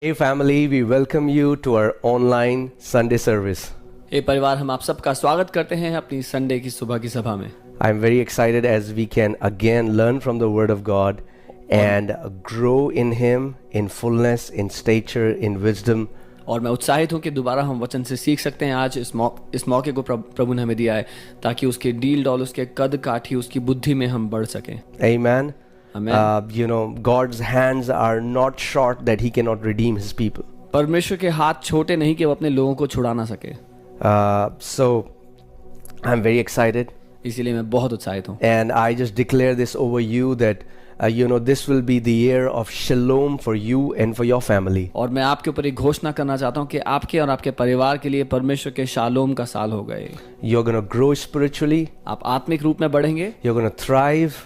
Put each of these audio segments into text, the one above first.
Hey family, we welcome you to our online Sunday service. ये परिवार हम आप सबका स्वागत करते हैं अपनी संडे की सुबह की सभा में। I'm very excited as we can again learn from the Word of God and grow in Him, in fullness, in stature, in wisdom. और मैं उत्साहित हूँ कि दोबारा हम वचन से सीख सकते हैं। आज इस मौके को प्रभु ने हमें दिया है ताकि उसके डील डॉल, उसके कद काठी, उसकी बुद्धि में हम बढ़ सकें। Amen. Amen. God's hands are not short that He cannot redeem His people. परमेश्वर के हाथ छोटे नहीं कि वो अपने लोगों को छुड़ा ना सके। So I'm very excited. इसीलिए मैं बहुत उत्साहित हूँ। And I just declare this over you that this will be the year of shalom for you and for your family. और मैं आपके ऊपर एक घोषणा करना चाहता हूँ कि आपके और आपके परिवार के लिए परमेश्वर के शालोम का साल हो गए। You're going to grow spiritually. आप आत्मिक रूप में बढ़ेंगे। You're going to thrive.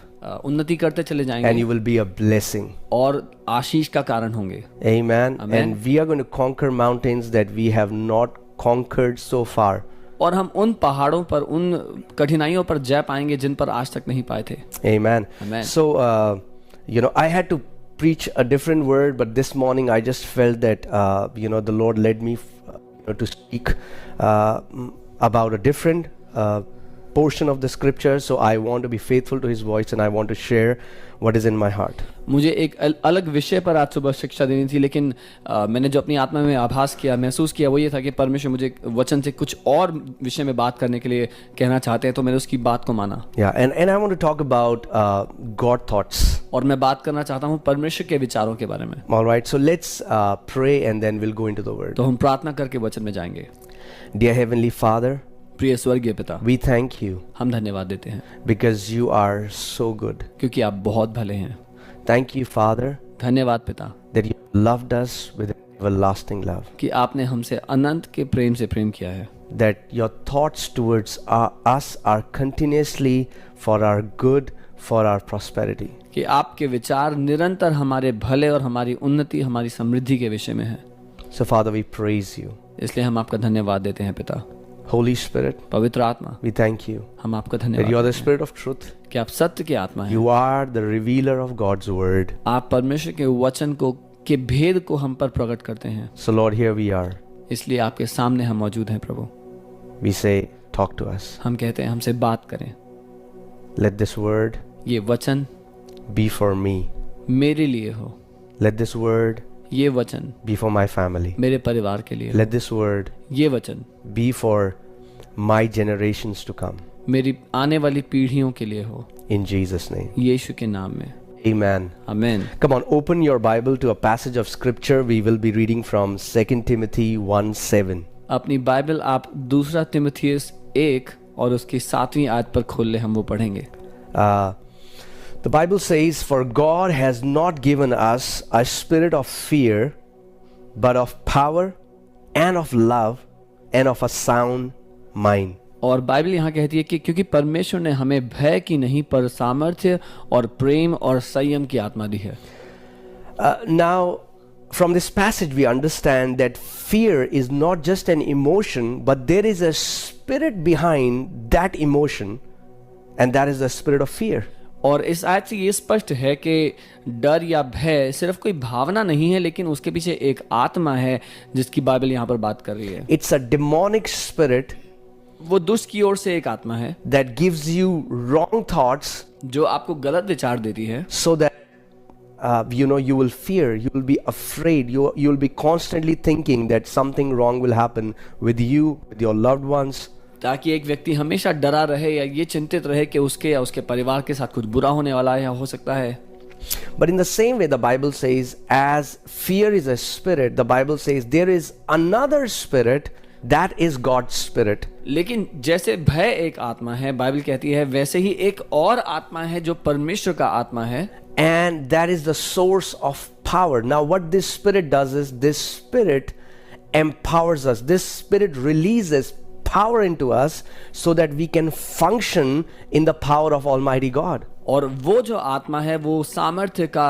उन्नति करते चले जाएंगे। And you will be a blessing. और आशीष का कारण होंगे। Amen. Amen. And we are going to conquer mountains that we have not conquered so far. और हम उन पहाड़ों पर, उन कठिनाइयों पर जय पाएंगे जिन पर आज तक नहीं पाए थे। Amen. Amen. So, I had to preach a different word, but this morning I just felt that, the Lord led me to speak about a different portion of the scripture. So I want to be faithful to His voice and I want to share what is in my heart. मुझे एक अलग विषय पर आज सुबह शिक्षा देनी थी, लेकिन मैंने जो अपनी आत्मा में आभास किया, महसूस किया, वो ये था कि परमेश्वर मुझे वचन से कुछ और विषय में बात करने के लिए कहना चाहते हैं, तो मैंने उसकी बात को माना। Yeah, and I want to talk about God thoughts. और मैं बात करना चाहता हूँ परमेश्वर के विचारों के बारे में। All right, so let's pray and then we'll go into the word. तो हम प्रार्थना करके वचन में जाएंगे। Dear Heavenly Father, प्रिय स्वर्गीय पिता, we thank you हम धन्यवाद देते हैं because you are so good. क्योंकि आप बहुत भले हैं। Thank you, Father, धन्यवाद पिता that you loved us with an everlasting love. कि आपने हमसे अनंत के प्रेम से प्रेम किया है। That your thoughts towards us are continuously for our good, for our prosperity. कि आपके विचार निरंतर हमारे भले और हमारी उन्नति, हमारी समृद्धि के विषय में है। So, Father, we praise you. इसलिए हम आपका धन्यवाद देते हैं पिता। Holy Spirit, पवित्र आत्मा, we thank you हम आपका that धन्यवाद you are the देते हैं Spirit of truth. कि आप सत्य की आत्मा हैं। You are the revealer of God's word. आप परमेश्वर के वचन के भेद को हम पर प्रकट करते हैं। So, Lord, here we are. इसलिए आपके सामने हम मौजूद हैं प्रभु। We say, talk to us. हम कहते हैं हमसे बात करें। Let this word ये वचन be for me. मेरे लिए हो। Let this word ये वचन be for my family. मेरे परिवार के लिए हो। Let this word ये वचन be for my generations to come. मेरी आने वाली पीढ़ियों के लिए हो। In Jesus' name. यीशु के नाम में Amen. आमीन। Come on, open your Bible to a passage of scripture. We will be reading from 2 Timothy 1:7. अपनी बाइबल आप दूसरा तिमुथियुस 1 और उसकी 7वीं आयत पर खोल ले, हम वो पढ़ेंगे। The Bible says, "For God has not given us a spirit of fear, but of power and of love and of a sound mind." और बाइबल यहाँ कहती है कि क्योंकि परमेश्वर ने हमें भय की नहीं पर सामर्थ्य और प्रेम और संयम की आत्मा दी है। Now, from this passage we understand that fear is not just an emotion, but there is a spirit behind that emotion, and that is the spirit of fear. और इस आयत से ये स्पष्ट है कि डर या भय सिर्फ कोई भावना नहीं है, लेकिन उसके पीछे एक आत्मा है जिसकी बाइबल यहाँ पर बात कर रही है। It's a demonic spirit वो दुष्ट की ओर से एक आत्मा है that gives you wrong thoughts, जो आपको गलत विचार देती है, so that you will fear, you will be afraid, you will be constantly thinking that something wrong will happen with you, with your loved ones. ताकि एक व्यक्ति हमेशा डरा रहे या ये चिंतित रहे कि उसके या उसके परिवार के साथ कुछ बुरा होने वाला है या हो सकता है। But in the same way, the Bible says, as fear is a spirit, the Bible says there is another spirit that is God's spirit. लेकिन जैसे भय एक आत्मा है, बाइबल कहती है, वैसे ही एक और आत्मा है जो परमेश्वर का आत्मा है। And that is the source of power. Now, what this spirit does is this spirit empowers us. This spirit releases power into us so that we can function in the power of Almighty God. और वो जो आत्मा है वो सामर्थ्य का,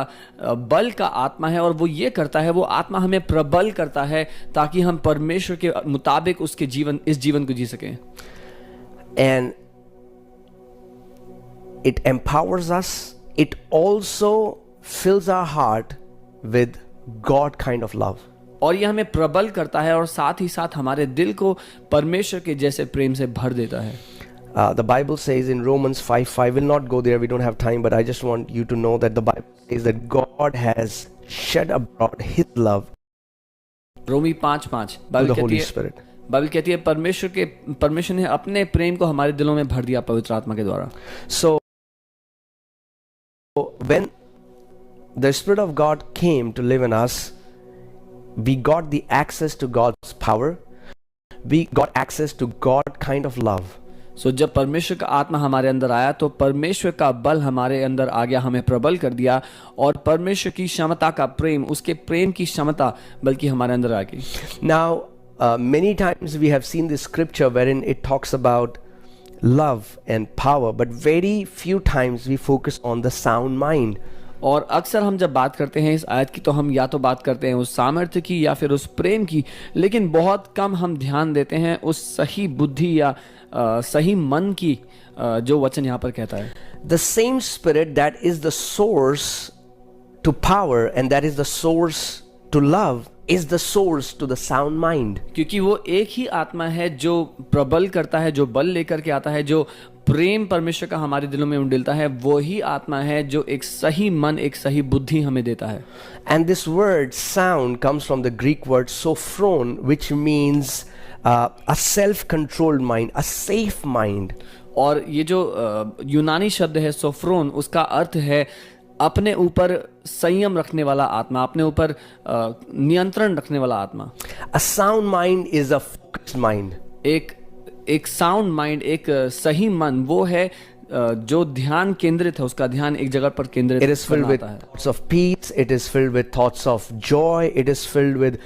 बल का आत्मा है, और वो ये करता है, वो आत्मा हमें प्रबल करता है ताकि हम परमेश्वर के मुताबिक इस जीवन को जी सकें। And it empowers us. It also fills our heart with God kind of love. और ये हमें प्रबल करता है और साथ ही साथ हमारे दिल को परमेश्वर के जैसे प्रेम से भर देता है। The Bible says in Romans 5:5, we'll not go there, we don't have time, but I just want you to know that the Bible says that God has shed abroad His love रोमी 5:5 to Bible the कहती Holy है Spirit. Bible कहती है परमेश्वर ने अपने प्रेम को हमारे दिलों में भर दिया पवित्र आत्मा के द्वारा। So when the Spirit of God came to live in us, we got the access to God's power, we got access to God kind of love. सो जब परमेश्वर का आत्मा हमारे अंदर आया तो परमेश्वर का बल हमारे अंदर आ गया, हमें प्रबल कर दिया और परमेश्वर की क्षमता का प्रेम, उसके प्रेम की क्षमता बल्कि हमारे अंदर आ गई। Now, many times we have seen this scripture wherein it talks about love and power, but very few times we focus on the sound mind. और अक्सर हम जब बात करते हैं इस आयत की तो हम या तो बात करते हैं उस सामर्थ्य की या फिर उस प्रेम की, लेकिन बहुत कम हम ध्यान देते हैं उस सही बुद्धि या सही मन की जो वचन यहाँ पर कहता है। The same Spirit that is the source to power and that is the source to love is the source to the sound mind. क्योंकि वो एक ही आत्मा है जो प्रबल करता है, जो बल लेकर के आता है, जो प्रेम परमेश्वर का हमारे दिलों में उंडेलता है, वो ही आत्मा है जो एक सही मन, एक सही बुद्धि हमें देता है। And this word sound comes from the Greek word sophron, which means a self-controlled mind, a safe mind. और ये जो यूनानी शब्द है सोफ्रोन, उसका अर्थ है अपने ऊपर संयम रखने वाला आत्मा, अपने ऊपर नियंत्रण रखने वाला आत्मा। A sound mind is a focused mind. एक साउंड माइंड, एक सही मन वो है जो ध्यान केंद्रित है, उसका ध्यान एक जगह पर केंद्रित It is filled with होता है। thoughts of peace, it is filled with thoughts of joy, it is filled with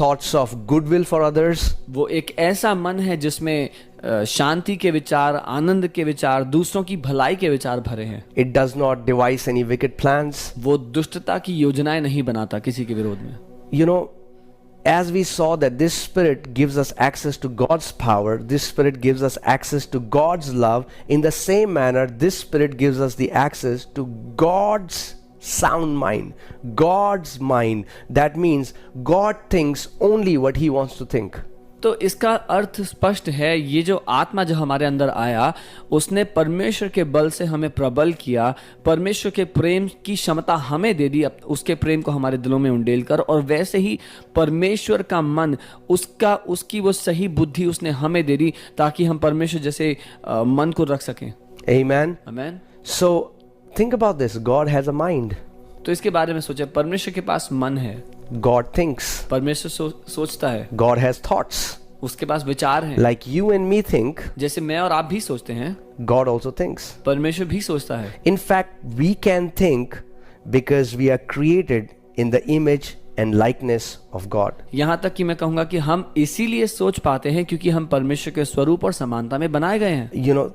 thoughts of goodwill for others. वो एक ऐसा मन है जिसमें शांति के विचार, आनंद के विचार, दूसरों की भलाई के विचार भरे हैं। It does not devise any wicked plans. वो दुष्टता की योजनाएं नहीं बनाता किसी के विरोध में। You know, as we saw that this Spirit gives us access to God's power, this Spirit gives us access to God's love, in the same manner this Spirit gives us the access to God's sound mind, God's mind. That means God thinks only what He wants to think. तो इसका अर्थ स्पष्ट है, ये जो आत्मा जो हमारे अंदर आया उसने परमेश्वर के बल से हमें प्रबल किया, परमेश्वर के प्रेम की क्षमता हमें दे दी, उसके प्रेम को हमारे दिलों में उंडेल कर, और वैसे ही परमेश्वर का मन, उसकी वो सही बुद्धि उसने हमें दे दी ताकि हम परमेश्वर जैसे मन को रख सकें। Amen. आमीन। So think about this. God has a mind. तो इसके बारे में सोचे, परमेश्वर के पास मन है, God thinks. परमेश्वर सोचता है, God has thoughts. उसके पास विचार हैं। Like you and me think, जैसे मैं और आप भी सोचते हैं, God also thinks. परमेश्वर भी सोचता है। In fact, we can think because we are created in the image and likeness of God. यहाँ तक कि मैं कहूँगा कि हम इसीलिए सोच पाते हैं क्योंकि हम परमेश्वर के स्वरूप और समानता में बनाए गए हैं। You know,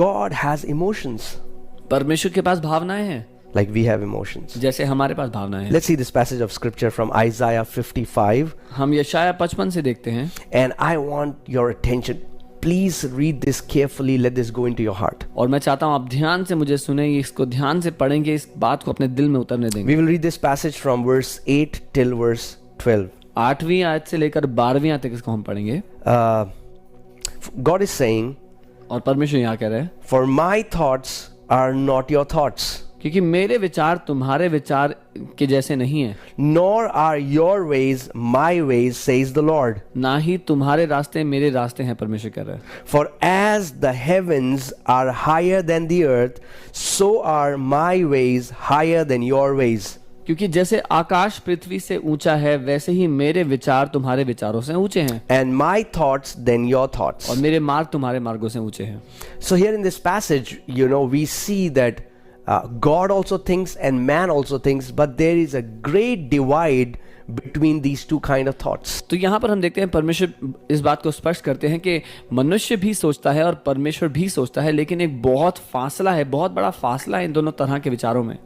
God has emotions. परमेश्वर के पास भावनाएं हैं, Like we have emotions. जैसे हमारे पास भावनाएं हैं। Let's see this passage of scripture from Isaiah 55. हम यशायाह 55 से देखते हैं, And I want your attention. Please read this carefully. Let this go into your heart. और मैं चाहता हूँ आप ध्यान से मुझे सुने, इसको ध्यान से पढ़ेंगे, इस बात को अपने दिल में उतरने देंगे। We will read this passage from verse 8 till verse 12. 8वीं आयत से लेकर 12वीं आयत तक इसको हम पढ़ेंगे। God is saying, और परमेश्वर यहाँ कह रहे हैं, For my thoughts are not your thoughts, क्योंकि मेरे विचार तुम्हारे विचार के जैसे नहीं है, nor are your ways my ways, says the Lord. ना ही तुम्हारे रास्ते मेरे रास्ते हैं, परमेश्वर कह रहे हैं। For as the heavens are higher than the earth, so are my ways higher than your ways. क्योंकि जैसे आकाश पृथ्वी से ऊंचा है वैसे ही मेरे विचार तुम्हारे विचारों से ऊंचे हैं, And my thoughts than your thoughts. और मेरे मार्ग तुम्हारे मार्गों से ऊंचे हैं। So here in this passage, you know, we see that God also thinks and man also thinks, but there is a great divide between these two kind of thoughts. तो यहाँ पर हम देखते हैं परमेश्वर इस बात को स्पष्ट करते हैं कि मनुष्य भी सोचता है और परमेश्वर भी सोचता है, लेकिन एक बहुत फासला है, बहुत बड़ा फासला है इन दोनों तरह के विचारों में।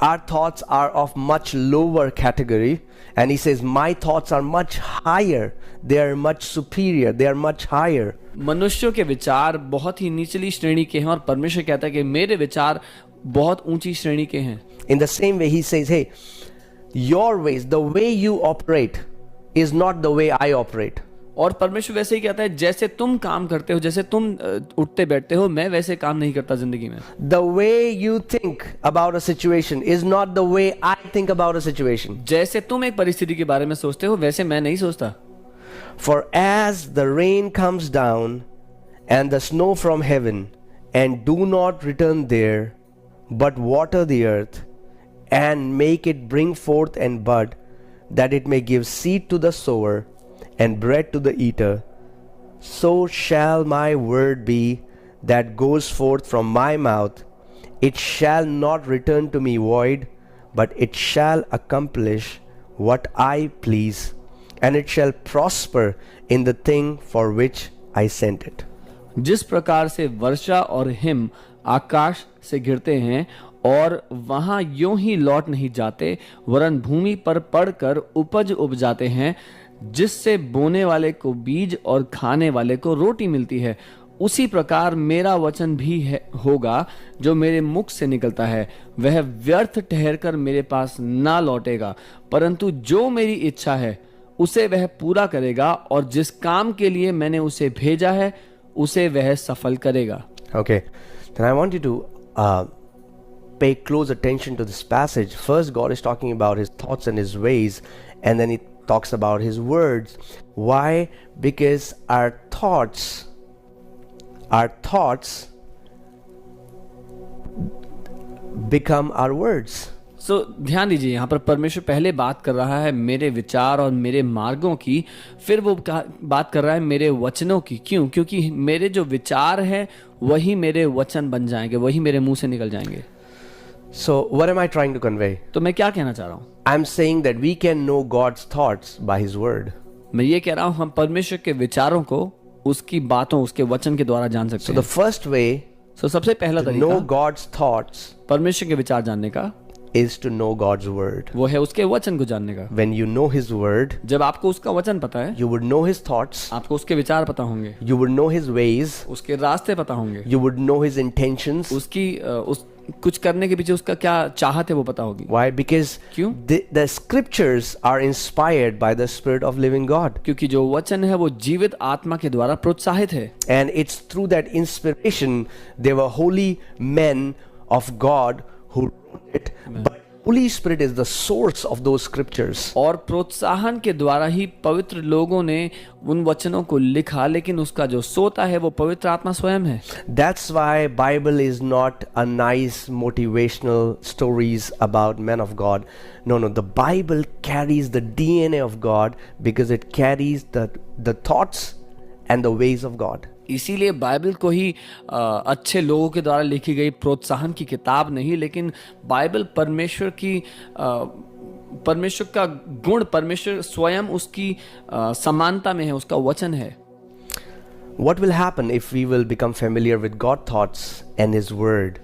Our thoughts are of much lower category, and he says, my thoughts are much higher, they are much superior, they are much higher. मनुष्यों के विचार बहुत ही निचली श्रेणी के हैं और परमेश्वर कहता है कि मेरे विचार बहुत ऊंची श्रेणी के हैं। In the same way, he says, hey, your ways, the way you operate, is not the way I operate. और परमेश्वर वैसे ही कहता है, जैसे तुम काम करते हो, जैसे तुम उठते बैठते हो, मैं वैसे काम नहीं करता जिंदगी में। The way you think about a situation is not the way I think about a situation. जैसे तुम एक परिस्थिति के बारे में सोचते हो, वैसे मैं नहीं सोचता। For as the rain comes down and the snow from heaven, and do not return there, but water the earth, and make it bring forth and bud, that it may give seed to the sower, and bread to the eater, so shall my word be that goes forth from my mouth. It shall not return to me void, but it shall accomplish what I please, and it shall prosper in the thing for which I sent it. जिस प्रकार से वर्षा और him आकाश से गिरते हैं और वहां यूं ही लौट नहीं जाते, वरन भूमि पर पड़कर उपज उपजाते हैं, जिससे बोने वाले को बीज और खाने वाले को रोटी मिलती है, उसी प्रकार मेरा वचन भी होगा जो मेरे मुख से निकलता है। वह व्यर्थ ठहरकर मेरे पास ना लौटेगा, परंतु जो मेरी इच्छा है उसे वह पूरा करेगा, और जिस काम के लिए मैंने उसे भेजा है उसे वह सफल करेगा। Okay, then I want you to pay close attention to this passage. First, God is talking about his thoughts and his ways, and then he talks about his words. Why? Because our thoughts become our words. सो ध्यान दीजिए, यहाँ पर परमेश्वर पहले बात कर रहा है मेरे विचार और मेरे मार्गों की, फिर वो बात कर रहा है मेरे वचनों की। क्यों? क्योंकि मेरे जो विचार हैं वही मेरे वचन बन जाएंगे, वही मेरे मुंह से निकल जाएंगे। So, what am I trying to convey? तो मैं क्या कहना चाह रहा हूँ? I'm saying that we can know God's thoughts by his word. मैं ये कह रहा हूँ हम परमेश्वर के विचारों को उसकी बातों, उसके वचन के द्वारा जान सकते So, हैं। the first way सबसे पहला to know तरीका God's thoughts परमेश्वर के विचार जानने का is to know God's word. वो है उसके वचन को जानने का। When you know his word, जब आपको उसका वचन पता है, you would know his thoughts, आपको उसके विचार पता होंगे, you would know his ways, उसके रास्ते पता होंगे, you would know his intentions. उस कुछ करने के पीछे उसका क्या चाहत है वो पता होगी। Why? Because क्यों? the scriptures are inspired by the Spirit of living God. क्योंकि जो वचन है वो जीवित आत्मा के द्वारा प्रोत्साहित है, And it's through that inspiration there were holy men of God who wrote it. But Holy Spirit is the source of those scriptures. और प्रोत्साहन के द्वारा ही पवित्र लोगों ने उन वचनों को लिखा, लेकिन उसका जो सोता है वो पवित्र आत्मा स्वयं है। That's why Bible is not a nice motivational stories about men of God. No, the Bible carries the DNA of God because it carries the thoughts and the ways of God. इसीलिए Bible को ही अच्छे लोगों के द्वारा लिखी गई प्रोत्साहन की किताब नहीं, लेकिन बाइबल परमेश्वर का गुण, परमेश्वर स्वयं उसकी समानता में है, उसका वचन है। What will happen if we will become familiar with God's thoughts and his word?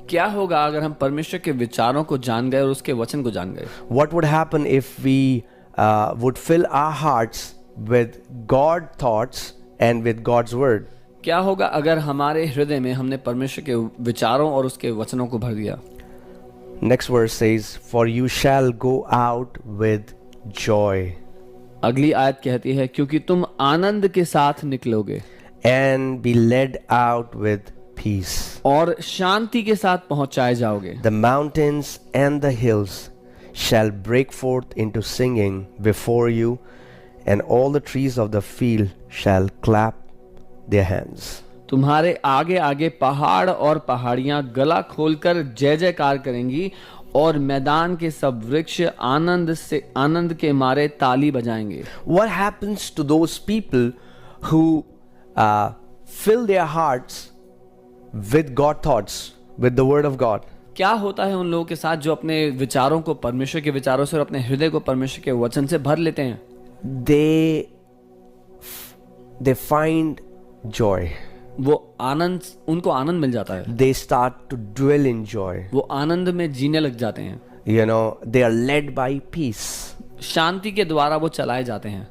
क्या होगा अगर हम परमेश्वर के विचारों को जान गए और उसके वचन को जान गए? What would happen if we would fill our hearts with God's thoughts and with God's word? क्या होगा अगर हमारे हृदय में हमने परमेश्वर के विचारों और उसके वचनों को भर दिया? Next verse says, "For you shall go out with joy." अगली आयत कहती है, क्योंकि तुम आनंद के साथ निकलोगे and be led out with peace. और शांति के साथ पहुंचाए जाओगे। The mountains and the hills shall break forth into singing before you, and all the trees of the field shall clap their hands. तुम्हारे आगे आगे पहाड़ और पहाड़ियां गला खोलकर जय जयकार करेंगी, और मैदान के सब वृक्ष आनंद के मारे ताली बजाएंगे। What happens to those people who fill their hearts with God thoughts, with the word of God? क्या होता है उन लोगों के साथ जो अपने विचारों को परमेश्वर के विचारों से और अपने हृदय को परमेश्वर के वचन से भर लेते हैं? They find joy. वो उनको आनंद मिल जाता है। They start to dwell in joy. वो आनंद में जीने लग जाते हैं। They are led by peace. शांति के द्वारा वो चलाए जाते हैं।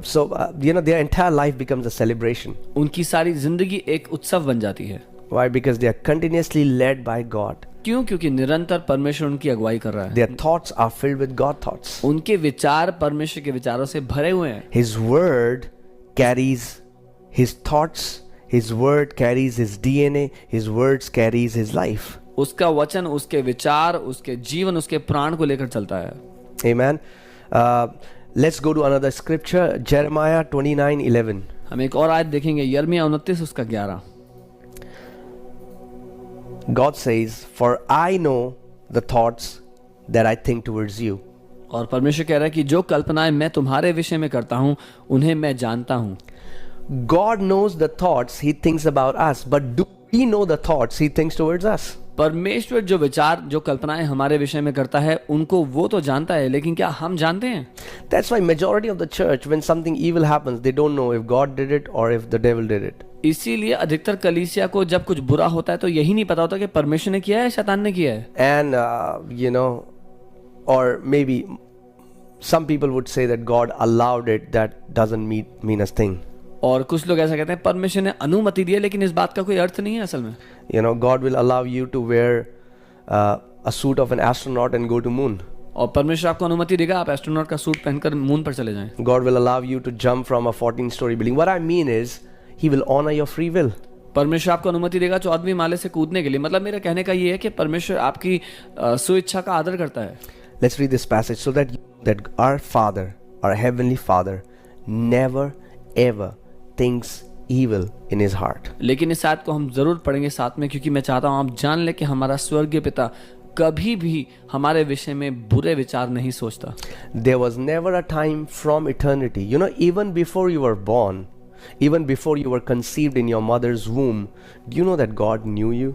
So their entire life becomes a celebration. उनकी सारी जिंदगी एक उत्सव बन जाती है। Why? Because they are continuously led by God. क्यों? क्योंकि निरंतर परमेश्वर उनकी अगुवाई कर रहा है। Their thoughts are filled with God thoughts. उनके विचार परमेश्वर के विचारों से भरे हुए हैं। His word carries his thoughts, his word carries his DNA, his words carries his life. उसका वचन, उसके विचार, उसके जीवन, उसके प्राण को लेकर चलता है। Amen. Let's go to another scripture, Jeremiah 29:11. हम एक और आयत देखेंगे, यिर्मयाह 29 उसका 11। God says, "For I know the thoughts that I think towards you." और परमेश्वर कह रहा है कि जो कल्पनाएं मैं तुम्हारे विषय में करता हूं उन्हें मैं जानता हूं। God knows the thoughts he thinks about us, but do we know the thoughts he thinks towards us? परमेश्वर जो विचार, जो कल्पनाएं हमारे विषय में करता है उनको वो तो जानता है, लेकिन क्या हम जानते हैं? That's why majority of the church, when something evil happens, they don't know if God did it or if the devil did it. इसीलिए अधिकतर कलीसिया को जब कुछ बुरा होता है तो यही नहीं पता होता कि परमेश्वर ने किया है, शैतान ने किया है। And or maybe some people would say that God allowed it. That doesn't mean a thing. और कुछ लोग ऐसा कहते हैं परमेश्वर ने अनुमति दी है, लेकिन इस बात का कोई अर्थ नहीं है असल में। God will allow you to wear a suit of an astronaut and go to moon. और परमेश्वर आपको अनुमति देगा आप एस्ट्रोनॉट का सूट पहनकर मून पर चले जाएं। God will allow you to jump from a 14-story building. What I mean is, He will honor your free will. परमेश्वर आपको अनुमति देगा 14वीं माले से कूदने के लिए। मतलब मेरा कहने का ये है कि परमेश्वर आपकी स्वेच्छा का आदर करता है। Let's read this passage so that our Father, our heavenly Father, never ever thinks evil in his heart. लेकिन इस आयत को हम जरूर पढ़ेंगे साथ में, क्योंकि मैं चाहता हूं आप जान ले कि हमारा स्वर्गीय पिता कभी भी हमारे विषय में बुरे विचार नहीं सोचता। There was never a time from eternity. Even before you were born, even before you were conceived in your mother's womb, do you know that God knew you?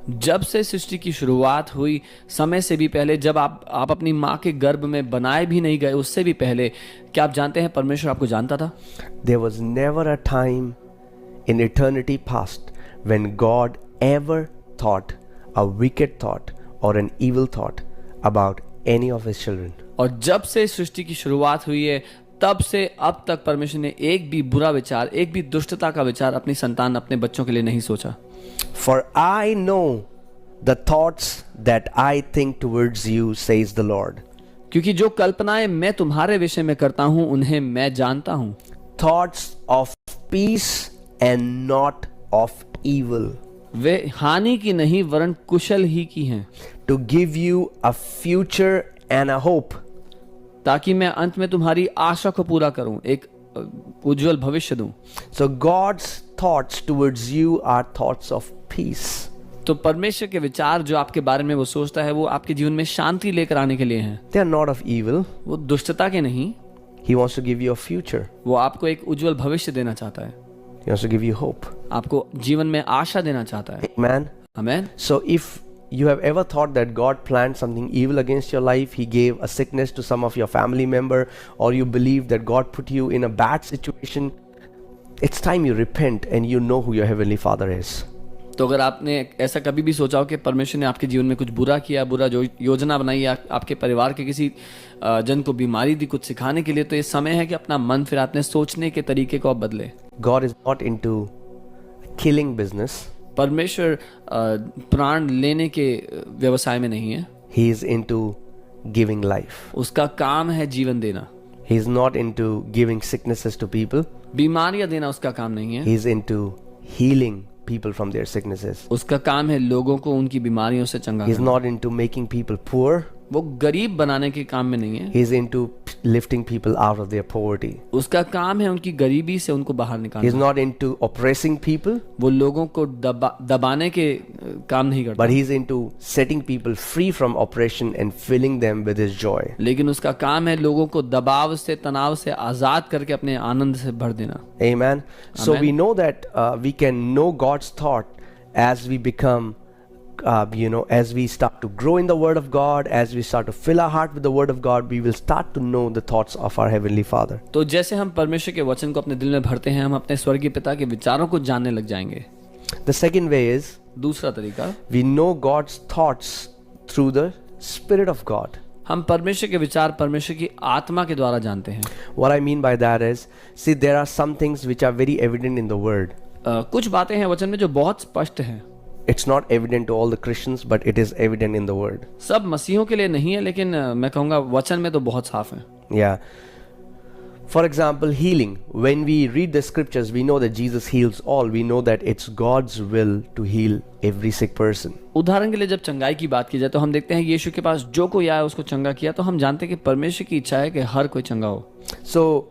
जब से सृष्टि की शुरुआत हुई, समय से भी पहले, जब आप अपनी माँ के गर्भ में बनाए भी नहीं गए, उससे भी पहले, क्या आप जानते हैं परमेश्वर आपको जानता था? There was never a time in eternity past when God ever thought a wicked thought or an evil thought about any of his children. और जब से सृष्टि की शुरुआत हुई है, तब से अब तक परमेश्वर ने एक भी बुरा विचार, एक भी दुष्टता का विचार अपनी संतान, अपने बच्चों के लिए नहीं सोचा। For I know the thoughts that I think towards you, says the Lord. क्योंकि जो कल्पनाएं मैं तुम्हारे विषय में करता हूं उन्हें मैं जानता हूं। Thoughts of peace and not of evil. वे हानि की नहीं वरन कुशल ही की हैं। To give you a future and a hope. ताकि मैं अंत में तुम्हारी आशा को पूरा करूं, एक उज्जवल भविष्य दूं। So God's thoughts towards you are thoughts of peace. तो परमेश्वर के विचार जो आपके बारे में वो सोचता है, वो आपके जीवन में शांति लेकर आने के लिए हैं। They are not of evil. वो दुष्टता के नहीं। He wants to give you a future. वो आपको एक उज्जवल भविष्य देना चाहता है। He wants to give you hope. आपको जीवन में आशा देना चाहता है। Amen. आमीन। So if you have ever thought that God planned something evil against your life, He gave a sickness to some of your family member, or you believe that God put you in a bad situation, it's time you repent and you know who your heavenly Father is. तो अगर आपने ऐसा कभी भी सोचा हो कि परमेश्वर ने आपके जीवन में कुछ बुरा किया, बुरा जो योजना बनाई, या आपके परिवार के किसी जन को बीमारी दी कुछ सिखाने के लिए, तो ये समय है कि अपना मन फिर अपने सोचने के तरीके को आप बदले। God is not into killing business. परमेश्वर प्राण लेने के व्यवसाय में नहीं है। He is into giving life. उसका काम है जीवन देना। He is not into giving sicknesses to people. बीमारियां देना उसका काम नहीं है। He is into healing people from their sicknesses. उसका काम है लोगों को उनकी बीमारियों से चंगा He is करना। not into making people poor. वो गरीब बनाने के काम में नहीं है। He is into lifting people out of their poverty. उसका काम है उनकी गरीबी से उनको बाहर He is निकालना। not into oppressing people, वो लोगों को दबाने के काम नहीं करता, but he is into setting people free from oppression and filling them with his joy. लेकिन उसका काम है लोगों को दबाव से, तनाव से आजाद करके अपने आनंद से भर देना। Amen. So Amen. we know that we can know God's thought as we become as we start to grow in the Word of God, as we start to fill our heart with the Word of God, we will start to know the thoughts of our Heavenly Father. तो जैसे हम परमेश्वर के वचन को अपने दिल में भरते हैं, हम अपने स्वर्गीय पिता के विचारों को जानने लग जाएंगे। The second way is दूसरा तरीका, we know God's thoughts through the Spirit of God. हम परमेश्वर के विचार परमेश्वर की आत्मा के द्वारा जानते हैं। What I mean by that is, see, there are some things which are very evident in the Word. कुछ बातें हैं वचन में जो बहुत स्पष्ट हैं। It's not evident to all the Christians, but it is evident in the word. सब मसीहों के लिए नहीं है, लेकिन मैं कहूँगा वचन में तो बहुत साफ है. Yeah. For example, healing. When we read the scriptures, we know that Jesus heals all. We know that it's God's will to heal every sick person. उदाहरण के लिए जब चंगाई की बात की जाए तो हम देखते हैं कि यीशु के पास जो कोई आया उसको चंगा किया, तो हम जानते हैं कि परमेश्वर की इच्छा है कि हर कोई चंगा हो. So,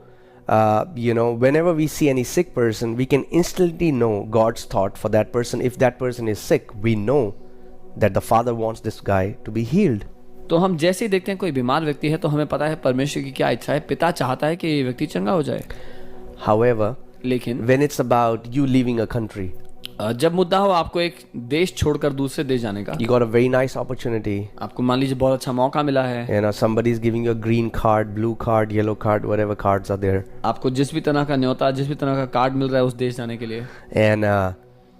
whenever we see any sick person, we can instantly know God's thought for that person. If that person is sick, we know that the Father wants this guy to be healed. तो हम जैसे ही देखते हैं कोई बीमार व्यक्ति है तो हमें पता है परमेश्वर की क्या इच्छा है. पिता चाहता है कि ये व्यक्ति चंगा हो जाए. However, लेकिन when it's about you leaving a country, जब मुद्दा हो आपको एक देश छोड़कर दूसरे देश जाने का, you got a very nice opportunity. आपको मान लीजिए बहुत अच्छा मौका मिला है. Somebody is giving you a green card, blue card, yellow card, whatever cards are there. आपको जिस भी तरह का न्योता, जिस भी तरह का कार्ड मिल रहा है उस देश जाने के लिए.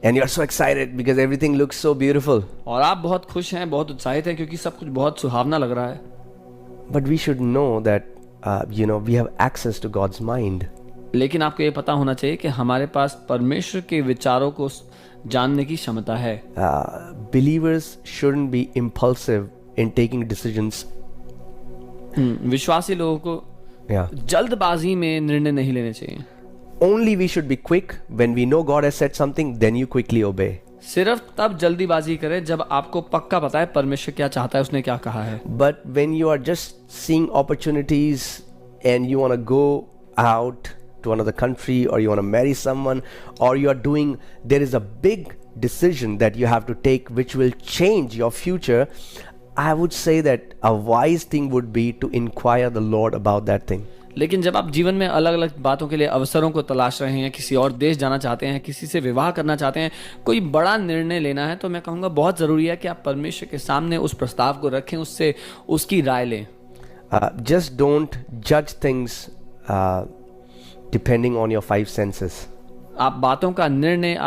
And you are so excited because everything looks so beautiful. और आप बहुत खुश हैं, बहुत उत्साहित हैं क्योंकि सब कुछ बहुत सुहावना लग रहा है. But we should know that we have access to God's mind. लेकिन आपको ये पता होना चाहिए कि हमारे पास परमेश्वर के विचारों को जानने की क्षमता है. Believers shouldn't be impulsive in taking decisions. विश्वासी लोगों को जल्दबाजी में निर्णय नहीं लेने चाहिए. Only we should be quick when we know God has said something, then you quickly obey. सिर्फ तब जल्दीबाजी करें जब आपको पक्का पता है परमेश्वर क्या चाहता है, उसने क्या कहा है. But when you are just seeing opportunities and you want to go out to another country, or you want to marry someone, or you are doing, there is a big decision that you have to take which will change your future, I would say that a wise thing would be to inquire the Lord about that thing. लेकिन जब आप जीवन में अलग अलग बातों के लिए अवसरों को तलाश रहे हैं, किसी और देश जाना चाहते हैं, किसी से विवाह करना चाहते हैं, कोई बड़ा निर्णय लेना है, तो मैं कहूँगा बहुत ज़रूरी है कि आप परमेश्वर के सामने उस प्रस्ताव को रखें, उससे उसकी राय लें. Just don't judge things depending on your five senses. आप बातों का निर्णय,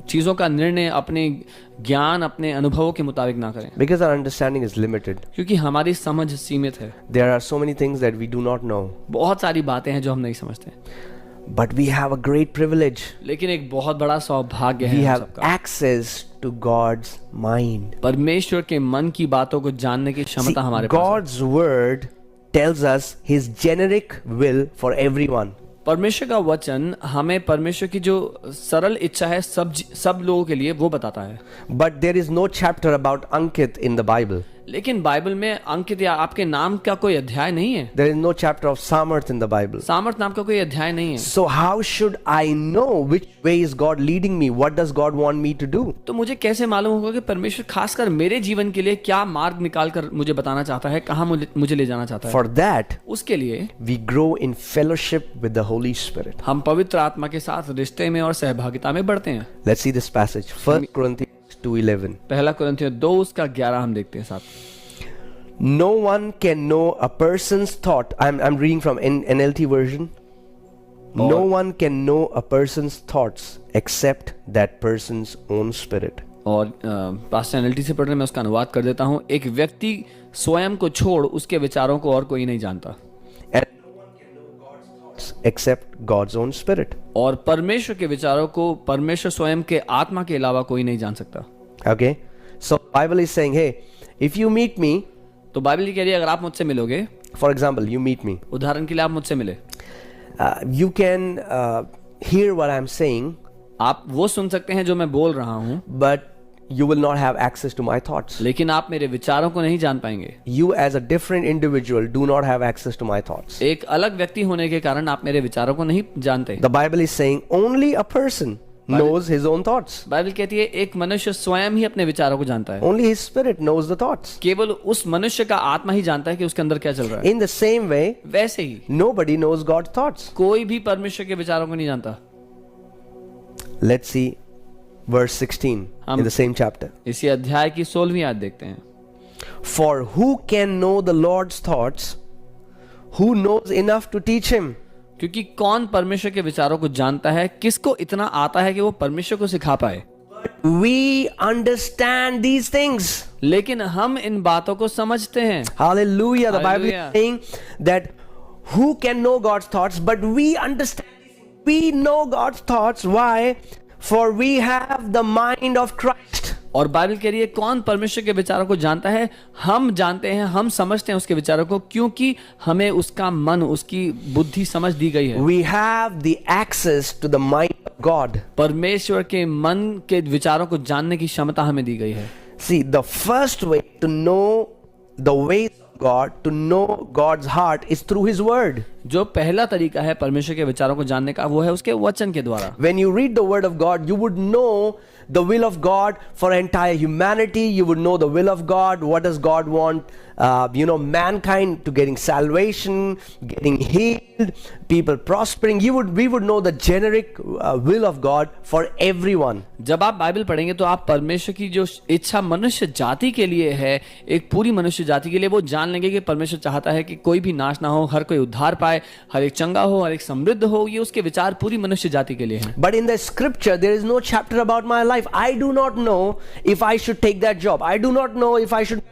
चीज़ों का निर्णय अपने ज्ञान, अपने अनुभवों के मुताबिक ना करें. Because our understanding is limited. क्योंकि हमारी समझ सीमित है. There are so many things that we do not know. बहुत सारी बातें हैं जो हम नहीं समझते. But we have a great privilege. लेकिन एक बहुत बड़ा सौभाग्य है. We have access to God's mind. परमेश्वर के मन की बातों को जानने की क्षमता हमारे पास है. God's word tells us His generic will for everyone. परमेश्वर का वचन हमें परमेश्वर की जो सरल इच्छा है सब लोगों के लिए वो बताता है. But there is no chapter about Ankit in the Bible. लेकिन बाइबल में अंकित या आपके नाम का कोई अध्याय नहीं है. There is no chapter of Samarth in the Bible. सामर्थ नाम का कोई अध्याय नहीं है. So how should I know which way is God leading me? What does God want me to do? तो मुझे कैसे मालूम होगा कि परमेश्वर खासकर मेरे जीवन के लिए क्या मार्ग निकाल कर मुझे बताना चाहता है, कहाँ मुझे ले जाना चाहता है. For that, उसके लिए we grow in fellowship with the Holy Spirit. हम पवित्र आत्मा के साथ रिश्ते में और सहभागिता में बढ़ते हैं. Let's see this passage. 1 Corinthians 2:11. पहला कुरिन्थियों 2:11 हम देखते हैं साथ. No one can know a person's thought. I'm reading from NLT version. No one can know a person's thoughts except that person's own spirit. और पास्टर एनएलटी से पढ़ रहे, मैं उसका अनुवाद कर देता हूँ. एक व्यक्ति स्वयं को छोड़ उसके विचारों को और कोई नहीं जानता. And no one can know God's thoughts except God's own spirit. और परमेश्वर के विचारों को परमेश्वर स्वयं के आत्मा के अलावा कोई नहीं जान सकता. Okay, so Bible is saying, hey, if you meet me, तो बाइबल कह रही है अगर आप मुझसे मिलोगे, for example, you meet me, उदाहरण के लिए आप मुझसे मिले, you can hear what I'm saying, आप वो सुन सकते हैं जो मैं बोल रहा हूँ, but you will not have access to my thoughts. लेकिन आप मेरे विचारों को नहीं जान पाएंगे. You as a different individual do not have access to my thoughts. एक अलग व्यक्ति होने के कारण आप मेरे विचारों को नहीं जानते. The Bible is saying only a person knows his own thoughts. Bible कहती है एक मनुष्य स्वयं ही अपने विचारों को जानता है. Only his spirit knows the thoughts. केवल उस मनुष्य का आत्मा ही जानता है कि उसके अंदर क्या चल रहा है. In the same way, वैसे ही nobody knows God's thoughts. कोई भी परमेश्वर के विचारों को नहीं जानता. Let's see verse 16 in the same chapter. इसी अध्याय की 16वीं आयत देखते हैं. For who can know the Lord's thoughts? Who knows enough to teach him? क्योंकि कौन परमेश्वर के विचारों को जानता है, किसको इतना आता है कि वो परमेश्वर को सिखा पाए. We understand these things. लेकिन हम इन बातों को समझते हैं. Hallelujah. The Bible is saying that who can know God's thoughts, but we understand. We know God's thoughts. Why? For we have the mind of Christ. और बाइबल कह रही है कौन परमेश्वर के विचारों को जानता है? हम जानते हैं, हम समझते हैं उसके विचारों को, क्योंकि हमें उसका मन, उसकी बुद्धि समझ दी गई है। We have the access to the mind of God. परमेश्वर के मन के विचारों को जानने की क्षमता हमें दी गई है। See, the first way to know the ways of God, to know God's heart, is through His Word. जो पहला तरीका है परमेश्वर के विचारों को जानने का, वो है उसके वचन के द्वारा। When you read the Word of God, you would know the will of God for entire humanity. You would know the will of God. What does God want? Mankind to getting salvation, getting healed, people prospering. We would know the generic will of God for everyone. जब आप Bible पढ़ेंगे तो आप परमेश्वर की जो इच्छा मनुष्य जाति के लिए है, एक पूरी मनुष्य जाति के लिए, वो जान लेंगे कि परमेश्वर चाहता है कि कोई भी नाश ना हो, हर कोई उद्धार पाए, हर एक चंगा हो, हर एक समृद्ध हो। ये उसके विचार पूरी मनुष्य जाति के लिए हैं। But in the scripture there is no chapter about my life. I do not know if I should take that job. I do not know if I should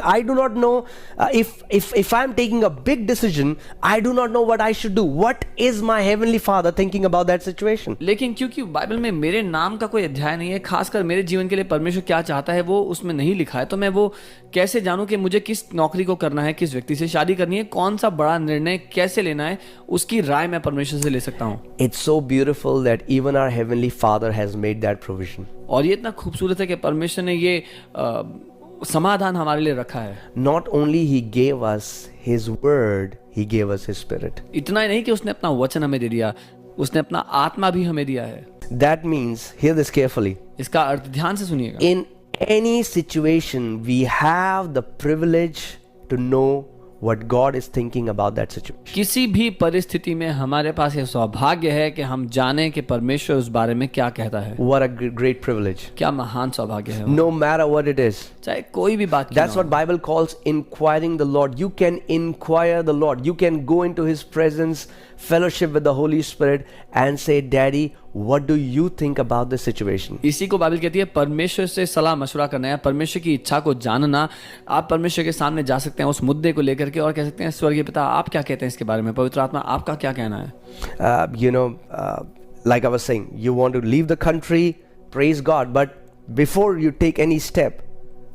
I do not know if I am taking a big decision. I do not know what I should do. What is my heavenly Father thinking about that situation? लेकिन क्योंकि Bible में मेरे नाम का कोई अध्याय नहीं है, खासकर मेरे जीवन के लिए परमेश्वर क्या चाहता है वो उसमें नहीं लिखा है, तो मैं वो कैसे जानूं कि मुझे किस नौकरी को करना है, किस व्यक्ति से शादी करनी है, कौन सा बड़ा निर्णय कैसे लेना है, उसकी राय मैं परमेश्वर से ले सकता हूँ। It's so beautiful that even our heavenly Father has made that provision. और ये इतना खूबसूरत है कि परमेश्वर ने ये समाधान हमारे लिए रखा है। Not only He gave us His word, He gave us His Spirit. इतना ही नहीं कि उसने अपना वचन हमें दे दिया, उसने अपना आत्मा भी हमें दिया है। That means, hear this carefully. इसका अर्थ ध्यान से सुनिएगा। In any situation, we have the privilege to know what God is thinking about that situation. किसी भी परिस्थिति में हमारे पास ये सौभाग्य है कि हम जाने कि परमेश्वर उस बारे में क्या कहता है। What a great privilege. क्या महान सौभाग्य है। No matter what it is. चाहे कोई भी बात क्यों That's ना what Bible calls inquiring the Lord. You can inquire the Lord. You can go into His presence, fellowship with the Holy Spirit and say, Daddy, what do you think about this situation? इसी को Bible कहती है परमेश्वर से सलाह मशवरा करना है, परमेश्वर की इच्छा को जानना। आप परमेश्वर के सामने जा सकते हैं उस मुद्दे को लेकर के और कह सकते हैं स्वर्गीय पिता आप क्या कहते हैं इसके बारे में, पवित्र आत्मा आपका क्या कहना है। Like I was saying, you want to leave the country, praise God, but before you take any step,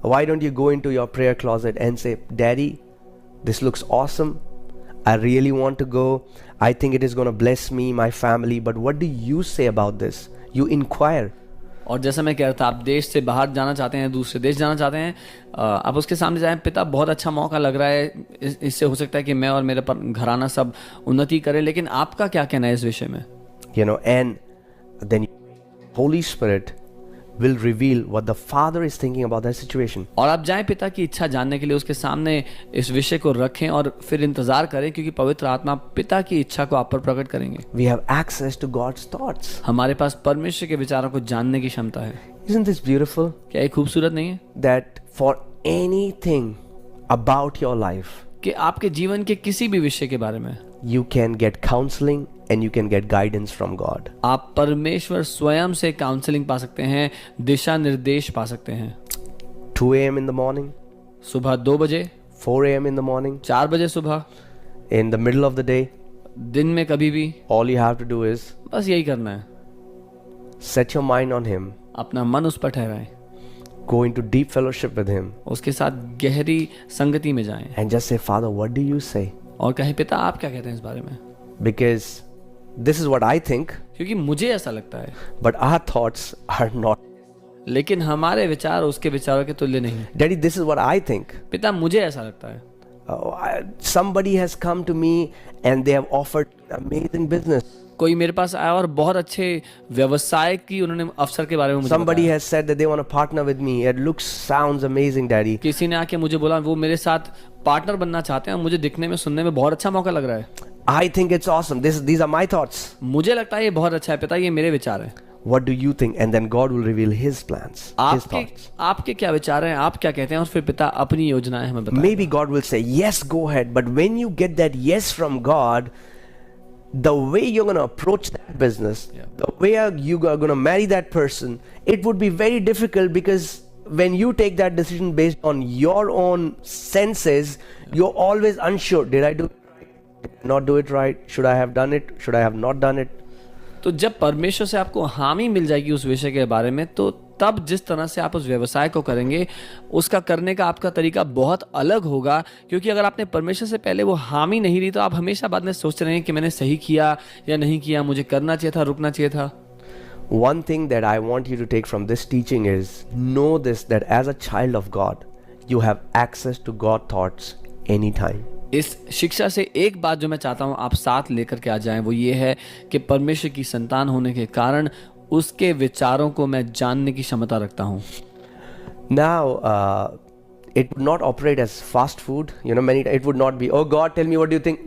why don't you go into your prayer closet and say, Daddy, this looks awesome. I really want to go. I think it is going to bless me, my family, but what do you say about this? You inquire. और जैसा मैं कह रहा था, आप देश से बाहर जाना चाहते हैं, दूसरे देश जाना चाहते हैं, आप उसके सामने जाएं, पिता बहुत अच्छा मौका लग रहा है, इससे हो सकता है कि मैं और मेरे घराना सब उन्नति करें, लेकिन आपका क्या कहना है इस विषय में। And then Holy Spirit will reveal what the Father is thinking about that situation. और आप जाएं पिता की इच्छा जानने के लिए, उसके सामने इस विषय को रखें और फिर इंतजार करें, क्योंकि पवित्र आत्मा पिता की इच्छा को आप पर प्रकट करेंगे। We have access to God's thoughts. हमारे पास परमेश्वर के विचारों को जानने की क्षमता है। Isn't this beautiful? क्या ये खूबसूरत नहीं है That for anything about your life, कि आपके जीवन के किसी भी विषय के बारे में you can get counseling and you can get guidance from God. आप परमेश्वर स्वयं से काउंसलिंग पा सकते हैं, दिशा निर्देश पा सकते हैं। 2 a.m. in the morning, सुबह 2 बजे, 4 a.m. in the morning, 4 बजे सुबह, in the middle of the day, दिन में कभी भी, all you have to do is बस यही करना है। set your mind on Him, अपना मन उस पर ठहराएं, go into deep fellowship with Him, उसके साथ गहरी संगति में जाएं and just say, Father, what do you say? और कहें पिता आप क्या कहते हैं इस बारे में, Because this is what I think, क्योंकि मुझे ऐसा लगता है, but our thoughts are not. लेकिन हमारे विचार उसके विचारों के तुल्य नहीं। Daddy, this is what I think. पिता मुझे ऐसा लगता है। Somebody has come to me and they have offered amazing business. कोई मेरे पास आया और बहुत अच्छे व्यवसाय की उन्होंने अवसर के बारे में मुझे Somebody बताया। has said that they want to partner with me. It sounds amazing, Daddy. किसी ने आके मुझे बोला वो मेरे साथ पार्टनर बनना चाहते हैं और मुझे दिखने में सुनने में बहुत अच्छा मौका लग रहा है। I think it's awesome. These are my thoughts. मुझे लगता है ये बहुत अच्छा है पिता, ये मेरे विचार हैं। What do you think? And then God will reveal His plans, His thoughts. आपके क्या विचार हैं, आप क्या कहते हैं, और फिर पिता अपनी योजनाएं हमें बताएं। Maybe God will say, yes, go ahead. But when you get that yes from God, the way you're going to approach that business, the way you are going to marry that person, it would be very difficult, because when you take that decision based on your own senses, you're always unsure. Did I do it right? Did I not do it right? Should I have done it? Should I have not done it? तो जब परमेश्वर से आपको हामी मिल जाएगी उस विषय के बारे में, तो तब जिस तरह से आप उस व्यवसाय को करेंगे, उसका करने का आपका तरीका बहुत अलग होगा। क्योंकि अगर आपने परमेश्वर से पहले वो हामी नहीं ली, तो आप हमेशा बाद में सोचते रहेंगे कि मैंने सही किया या नहीं किया, मुझे करना चाहिए था, रुकना चाहिए था। One thing that I want you to take from this teaching is know this, that as a child of God, you have access to God thoughts anytime. इस शिक्षा से एक बात जो मैं चाहता हूँ आप साथ लेकर के आ जाएं, वो ये है कि परमेश्वर की संतान होने के कारण उसके विचारों को मैं जानने की क्षमता रखता हूँ। Now, it would not operate as fast food. It would not be, oh God, tell me what do you think?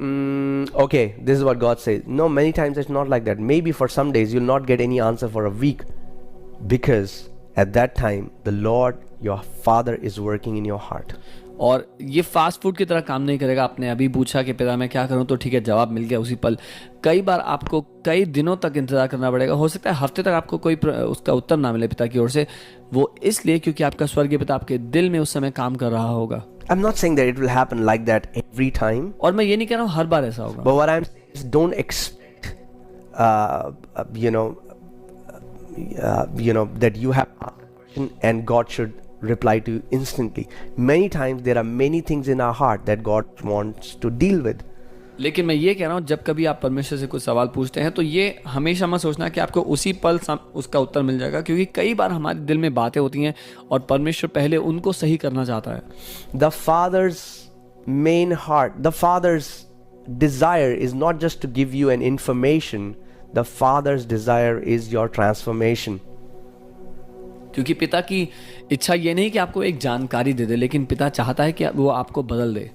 Okay, this is what God says. No, many times it's not like that. Maybe for some days you'll not get any answer for a week, because at that time the Lord, your Father, is working in your heart. और ये fast food की तरह काम नहीं करेगा। आपने अभी पूछा कि पिता मैं क्या करूं, तो ठीक है, जवाब मिल गया उसी पल। कई बार आपको कई दिनों तक इंतजार करना पड़ेगा, हो सकता है हफ्ते तक आपको कोई उसका उत्तर ना मिले पिता की ओर से। वो इसलिए क्योंकि आपका स्वर्गीय पिता आपके दिल में उस समय काम कर रहा होगा। I'm not saying that it will happen like that every time. और मैं ये नहीं कह रहा हूँ हर बार ऐसा होगा। But what I'm saying is, don't expect, that you have asked a question and God should reply to you instantly. Many times there are many things in our heart that God wants to deal with. लेकिन मैं ये कह रहा हूँ, जब कभी आप परमेश्वर से कुछ सवाल पूछते हैं, तो ये हमेशा मत सोचना कि आपको उसी पल उसका उत्तर मिल जाएगा। क्योंकि कई बार हमारे दिल में बातें होती हैं और परमेश्वर पहले उनको सही करना चाहता है। The Father's main heart, the Father's desire is not just to give you an information. The Father's desire is your transformation. क्योंकि पिता की इच्छा ये नहीं कि आपको एक जानकारी दे दे, लेकिन पिता चाहता है कि वो आपको बदल दे।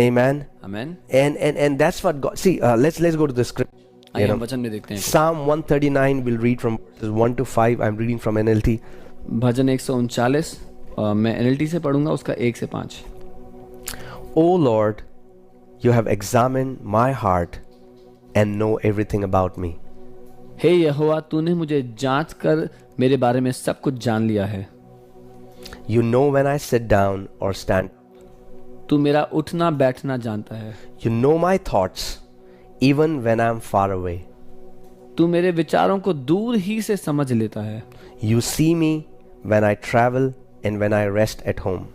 Amen. Amen. And that's what God. See, let's go to the script. आइए हम वचन में देखते हैं। Psalm 139. We'll read from verses 1 to 5. I'm reading from NLT. भजन 139 मैं NLT से पढ़ूंगा, उसका 1 से 5। O Lord, you have examined my heart and know everything about me. हे यहोवा, तूने मुझे जांच कर मेरे बारे में सब कुछ जान लिया है। You know when I sit down or stand. तू मेरा उठना बैठना जानता है। You know my thoughts even when I'm far away. तू मेरे विचारों को दूर ही से समझ लेता है। You see me when I travel and when I rest at home.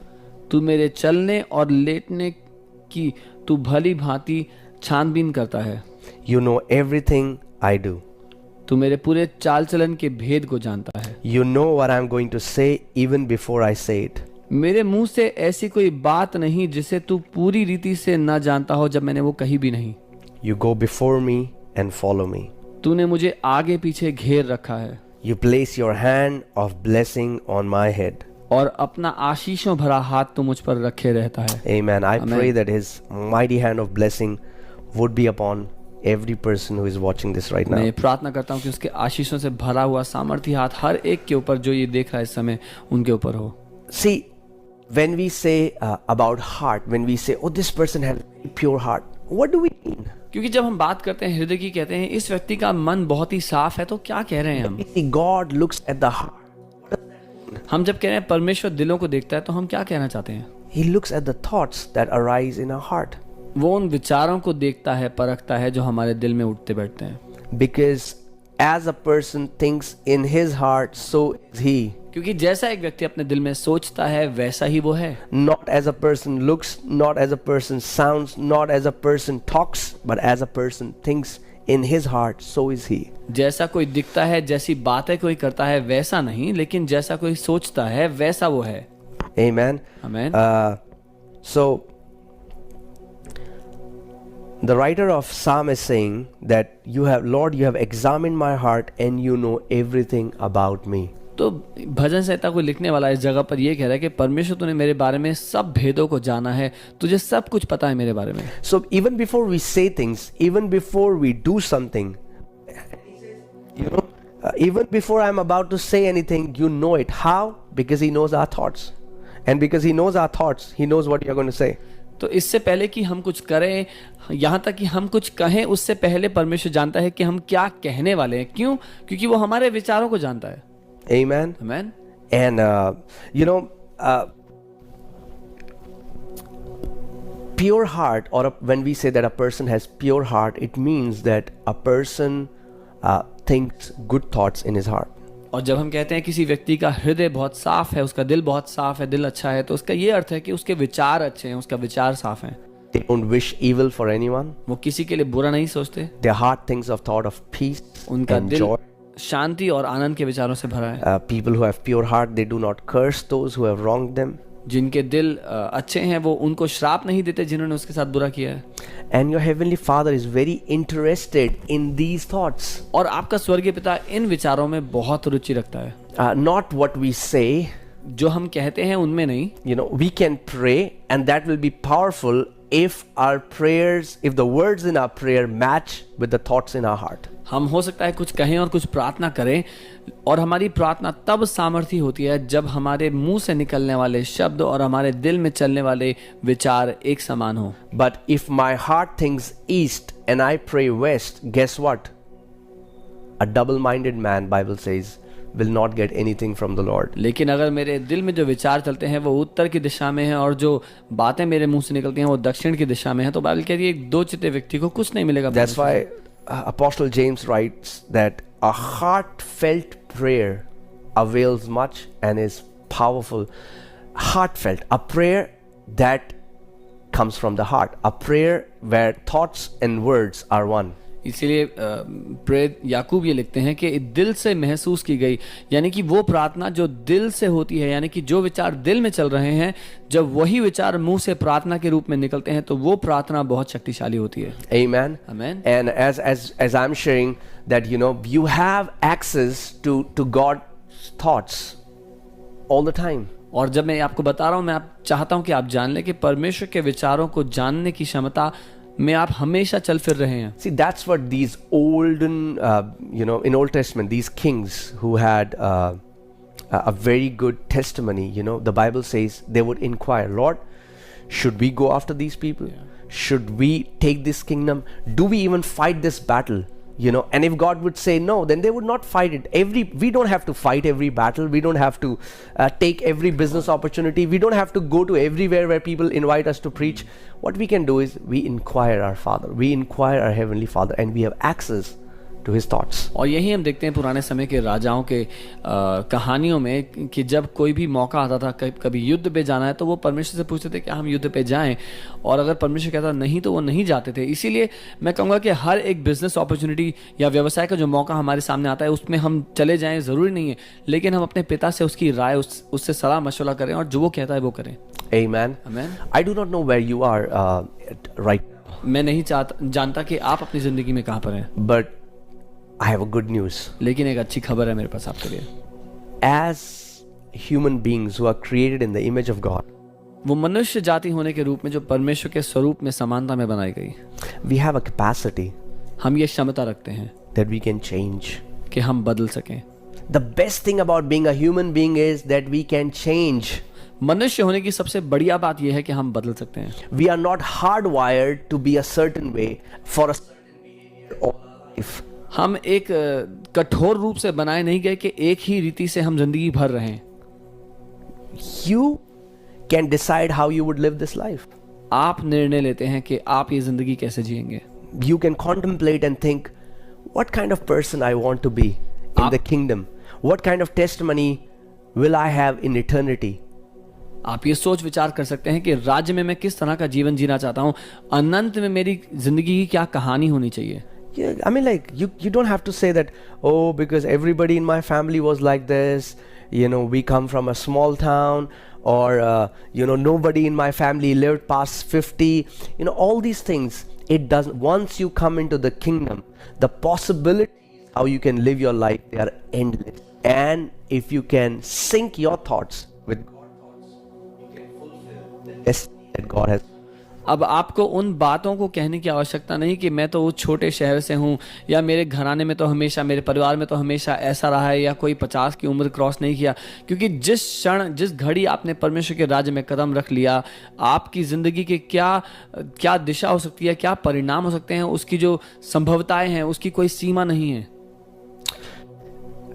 तू मेरे चलने और लेटने की तू भली भांति छानबीन करता है। You know everything I do. तू मेरे पूरे चाल चलन के भेद को जानता है। You know what I'm going to say even before I say it. मेरे मुंह से ऐसी कोई बात नहीं जिसे तू पूरी रीति से ना जानता हो, जब मैंने वो कही भी नहीं। You go before me and follow me. तूने मुझे आगे पीछे घेर रखा है। You place your hand of blessing on my head. और अपना आशीषों भरा हाथ तू मुझ पर रखे रहता है। Amen. I Amen. pray that His mighty hand of blessing would be upon every person who is watching this right now. मैं प्रार्थना करता हूँ कि उसके आशीषों से भरा हुआ सामर्थी हाथ हर एक के ऊपर जो ये देख रहा है इस समय, उनके ऊपर हो। See, when we say about heart, when we say, oh, this person has a pure heart, what do we mean? क्योंकि जब हम बात करते हैं हृदय की, कहते हैं इस व्यक्ति का मन बहुत ही साफ है, तो क्या कह रहे हैं हम? See, God looks at the heart. हम जब कह रहे हैं परमेश्वर दिलों को देखता है, तो हम क्या कहना चाहते हैं? He looks at the thoughts that arise in our heart. वो उन विचारों को देखता है, परखता है जो हमारे दिल में उठते बैठते हैं। Because as a person thinks in his heart, so is he. क्योंकि जैसा एक व्यक्ति अपने दिल में सोचता है, वैसा ही वो है। Not as a person looks, not as a person sounds, not as a person talks, but as a person thinks in his heart, so is he. जैसा कोई दिखता है, जैसी बातें कोई करता है, वैसा नहीं, लेकिन जैसा कोई सोचता है, वैसा वो है। Amen. आमीन। So the writer of Psalm is saying that Lord, you have examined my heart and you know everything about me. तो भजन संहिता को लिखने वाला इस जगह पर ये कह रहा है कि परमेश्वर तूने मेरे बारे में सब भेदों को जाना है, तुझे सब कुछ पता है मेरे बारे में। So even before we say things, even before we do something, even before I'm about to say anything, you know it. How? Because He knows our thoughts, and because He knows our thoughts, He knows what you're going to say. तो इससे पहले कि हम कुछ करें, यहाँ तक कि हम कुछ कहें, उससे पहले परमेश्वर जानता है कि हम क्या कहने वाले हैं। क्यों? क्योंकि वो हमारे विचारों को जानता है। Amen. आमीन। And pure heart, when we say that a person has pure heart, it means that a person thinks good thoughts in his heart. और जब हम कहते हैं किसी व्यक्ति का हृदय बहुत साफ है, उसका दिल बहुत साफ है, दिल अच्छा है, तो उसका ये अर्थ है कि उसके विचार अच्छे हैं, उसका विचार साफ हैं। They don't wish evil for anyone. वो किसी के लिए बुरा नहीं सोचते, Their heart thinks of thought of peace उनका and दिल joy. शांति और आनंद के विचारों से भरा है। People who have pure heart, they do not curse those who have wronged them. जिनके दिल अच्छे हैं वो उनको श्राप नहीं देते जिन्होंने उसके साथ बुरा किया है। And your heavenly Father is very interested in these thoughts. और आपका स्वर्गीय पिता इन विचारों में बहुत रुचि रखता है। Not what we say. जो हम कहते हैं उनमें नहीं। You know, we can pray and that will be powerful if our prayers, if the words in our prayer match with the thoughts in our heart. हम हो सकता है कुछ कहें और कुछ प्रार्थना करें, और हमारी प्रार्थना तब सामर्थी होती है जब हमारे मुंह से निकलने वाले शब्द और हमारे दिल में चलने वाले विचार एक समान हो। But if my heart thinks east and I pray west, guess what? A double-minded man, Bible says, will not get anything from the Lord. लेकिन अगर मेरे दिल में जो विचार चलते हैं वो उत्तर की दिशा में है और जो बातें मेरे मुंह से निकलती हैं वो दक्षिण की दिशा में है, तो बाइबल कहती है एक दो चित्ते व्यक्ति को कुछ नहीं मिलेगा। That's why Apostle James writes that a heartfelt prayer avails much and is powerful. Heartfelt, a prayer that comes from the heart, a prayer where thoughts and words are one. इसीलिए प्रेरित याकूब ये लिखते हैं कि दिल से महसूस की गई, यानी कि वो प्रार्थना जो दिल से होती है, यानी कि जो विचार दिल में चल रहे हैं, जब वही विचार मुंह से प्रार्थना के रूप में निकलते हैं तो वो प्रार्थना बहुत शक्तिशाली होती है। Amen. Amen. And as I'm sharing that, you know, you have access to God's thoughts all the time. और जब मैं आपको बता रहा हूं, मैं आप चाहता हूं कि आप जान लें कि परमेश्वर के विचारों को जानने की क्षमता में आप हमेशा चल फिर रहे हैं। See, that's what these olden, you know, in Old Testament, these kings who had a very good testimony, you know, the Bible says they would inquire, Lord, should we go after these people? Should we take this kingdom? Do we even fight this battle? You know, and if God would say no, then they would not fight it. We don't have to fight every battle. We don't have to take every business opportunity. We don't have to go to everywhere where people invite us to preach. What we can do is we inquire our Father. We inquire our Heavenly Father, and we have access to His thoughts. और यही हम देखते हैं पुराने समय के राजाओं के कहानियों में कि जब कोई भी मौका आता था, कभी युद्ध पे जाना है, तो वो परमेश्वर से पूछते थे कि हम युद्ध पे जाएं, और अगर परमेश्वर कहता नहीं तो वो नहीं जाते थे। इसीलिए मैं कहूँगा कि हर एक बिजनेस अपॉर्चुनिटी या व्यवसाय का जो मौका हमारे सामने आता है उसमें हम चले जाएं, ज़रूरी नहीं है, लेकिन हम अपने पिता से उसकी राय, उससे सलाह मशवरा करें और जो वो कहता है वो करें। Amen. Amen. I do not know where you are right now, मैं नहीं जानता कि आप अपनी ज़िंदगी में कहाँ पर हैं, but I have a good news. लेकिन एक अच्छी खबर है मेरे पास आपके लिए। As human beings who are created in the image of God, वो मनुष्य जाति होने के रूप में जो परमेश्वर के स्वरूप में समानता में बनाई गई, we have a capacity हम ये क्षमता रखते हैं that we can change. कि हम बदल सकें। The best thing about being a human being is that we can change. मनुष्य होने की सबसे बढ़िया बात यह है कि हम बदल सकते हैं। We are not hardwired to be a certain way for a certain behavior all our life. हम एक कठोर रूप से बनाए नहीं गए कि एक ही रीति से हम जिंदगी भर रहें। You can decide how you would live this life. आप निर्णय लेते हैं कि आप ये जिंदगी कैसे जिएंगे। You can contemplate and think, what kind of person I want to be in the kingdom? What kind of testimony will I have in eternity? आप ये सोच विचार कर सकते हैं कि राज्य में मैं किस तरह का जीवन जीना चाहता हूँ, अनंत में मेरी जिंदगी की क्या कहानी होनी चाहिए। Yeah, I mean, like, you don't have to say that, oh, because everybody in my family was like this, you know, we come from a small town, or you know, nobody in my family lived past 50, you know, all these things. It doesn't. Once you come into the kingdom, the possibilities how you can live your life, they are endless. And if you can sync your thoughts with God's thoughts, you can fulfill the destiny that God has. अब आपको उन बातों को कहने की आवश्यकता नहीं कि मैं तो वो छोटे शहर से हूँ, या मेरे घराने में तो हमेशा, मेरे परिवार में तो हमेशा ऐसा रहा है, या कोई 50 की उम्र क्रॉस नहीं किया। क्योंकि जिस क्षण, जिस घड़ी आपने परमेश्वर के राज्य में कदम रख लिया, आपकी ज़िंदगी के क्या दिशा हो सकती है, क्या परिणाम हो सकते हैं, उसकी जो संभवताएं हैं उसकी कोई सीमा नहीं है।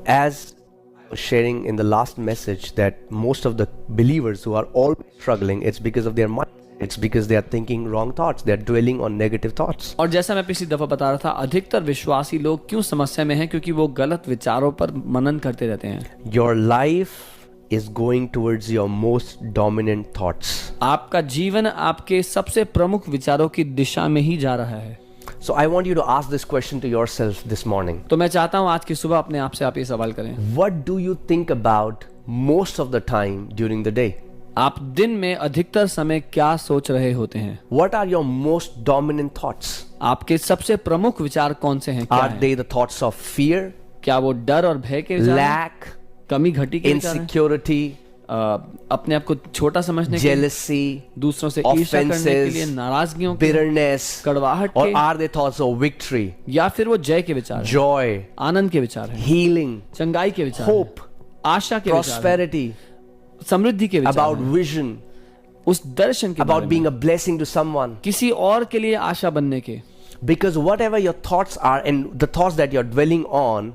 As I was sharing in the last message that most of the believers who are always struggling, it's because of their mindset It's because they are thinking wrong thoughts. They are dwelling on negative thoughts. और जैसा मैं पिछली दफा बता रहा था, अधिकतर विश्वासी लोग क्यों समस्या में हैं? क्योंकि वो गलत विचारों पर मनन करते रहते हैं। Your life is going towards your most dominant thoughts. आपका जीवन आपके सबसे प्रमुख विचारों की दिशा में ही जा रहा है। So I want you to ask this question to yourself this morning. तो मैं चाहता हूं आज की सुबह अपने आप से आप ये सवाल करें, What do you think about most of the time during the day? आप दिन में अधिकतर समय क्या सोच रहे होते हैं? What are your most dominant thoughts? आपके सबसे प्रमुख विचार कौन से हैं? क्या Are हैं? they the thoughts of fear, क्या वो डर और भय के विचार हैं? lack, कमी घटी के विचार हैं? insecurity, अपने आप को छोटा समझने के लिए, jealousy, दूसरों से ईर्ष्या करने के लिए, offenses, नाराजगियों के, bitterness? कड़वाहट Or के, are they thoughts of victory, या फिर वो जय के विचार हैं, joy, आनंद के विचार हैं, healing, चंगाई के विचार हैं, hope, आशा के विचार हैं, prosperity, समृद्धि के विचार about हैं, vision, उस दर्शन के बारे about में, being a blessing to someone? किसी और के लिए आशा बनने के? Because whatever your thoughts are and the thoughts that you're dwelling on,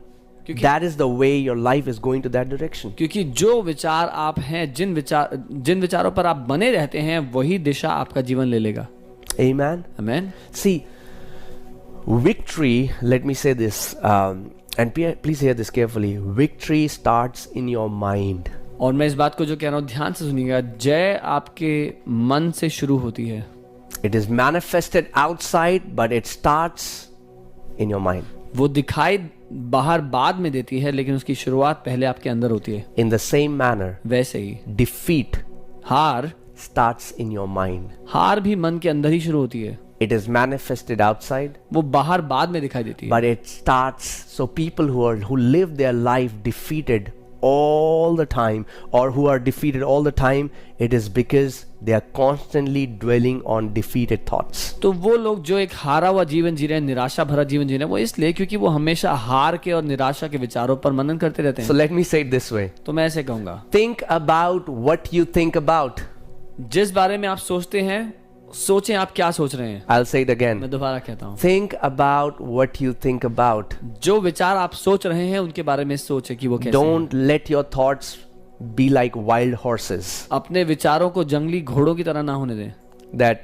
क्योंकि- that is the way your life is going to that direction. क्योंकि जो विचार आप हैं, जिन विचारों पर आप बने रहते हैं, वही दिशा आपका जीवन ले लेगा। Amen. Amen. See, victory, let me say this, and please hear this carefully. Victory starts in your mind. और मैं इस बात को जो कह रहा हूँ ध्यान से सुनिएगा, जय आपके मन से शुरू होती है। It is manifested outside, but it starts in your mind. वो दिखाई बाहर बाद में देती है, लेकिन उसकी शुरुआत पहले आपके अंदर होती है। In the same manner, वैसे ही defeat हार starts in your mind. भी मन के अंदर ही शुरू होती है। It is manifested outside, वो बाहर बाद में दिखाई देती है। but it starts. So people who live their life defeated all the time, or who are defeated all the time, it is because they are constantly dwelling on defeated thoughts. तो वो लोग जो एक हारा हुआ जीवन जी रहे हैं, निराशा भरा जीवन जी रहे हैं, वो इसलिए क्योंकि वो हमेशा हार के और निराशा के विचारों पर मनन करते रहते So हैं। let me say it this way. तो मैं ऐसे कहूंगा, Think about what you think about. जिस बारे में आप सोचते हैं, सोचें आप क्या सोच रहे हैं। I'll say it मैं again. दोबारा कहता हूँ, Think about what you think about. जो विचार आप सोच रहे हैं उनके बारे में सोचें कि वो कैसे हैं। Don't let your thoughts be like wild horses अपने विचारों को जंगली घोड़ों की तरह ना होने दें, that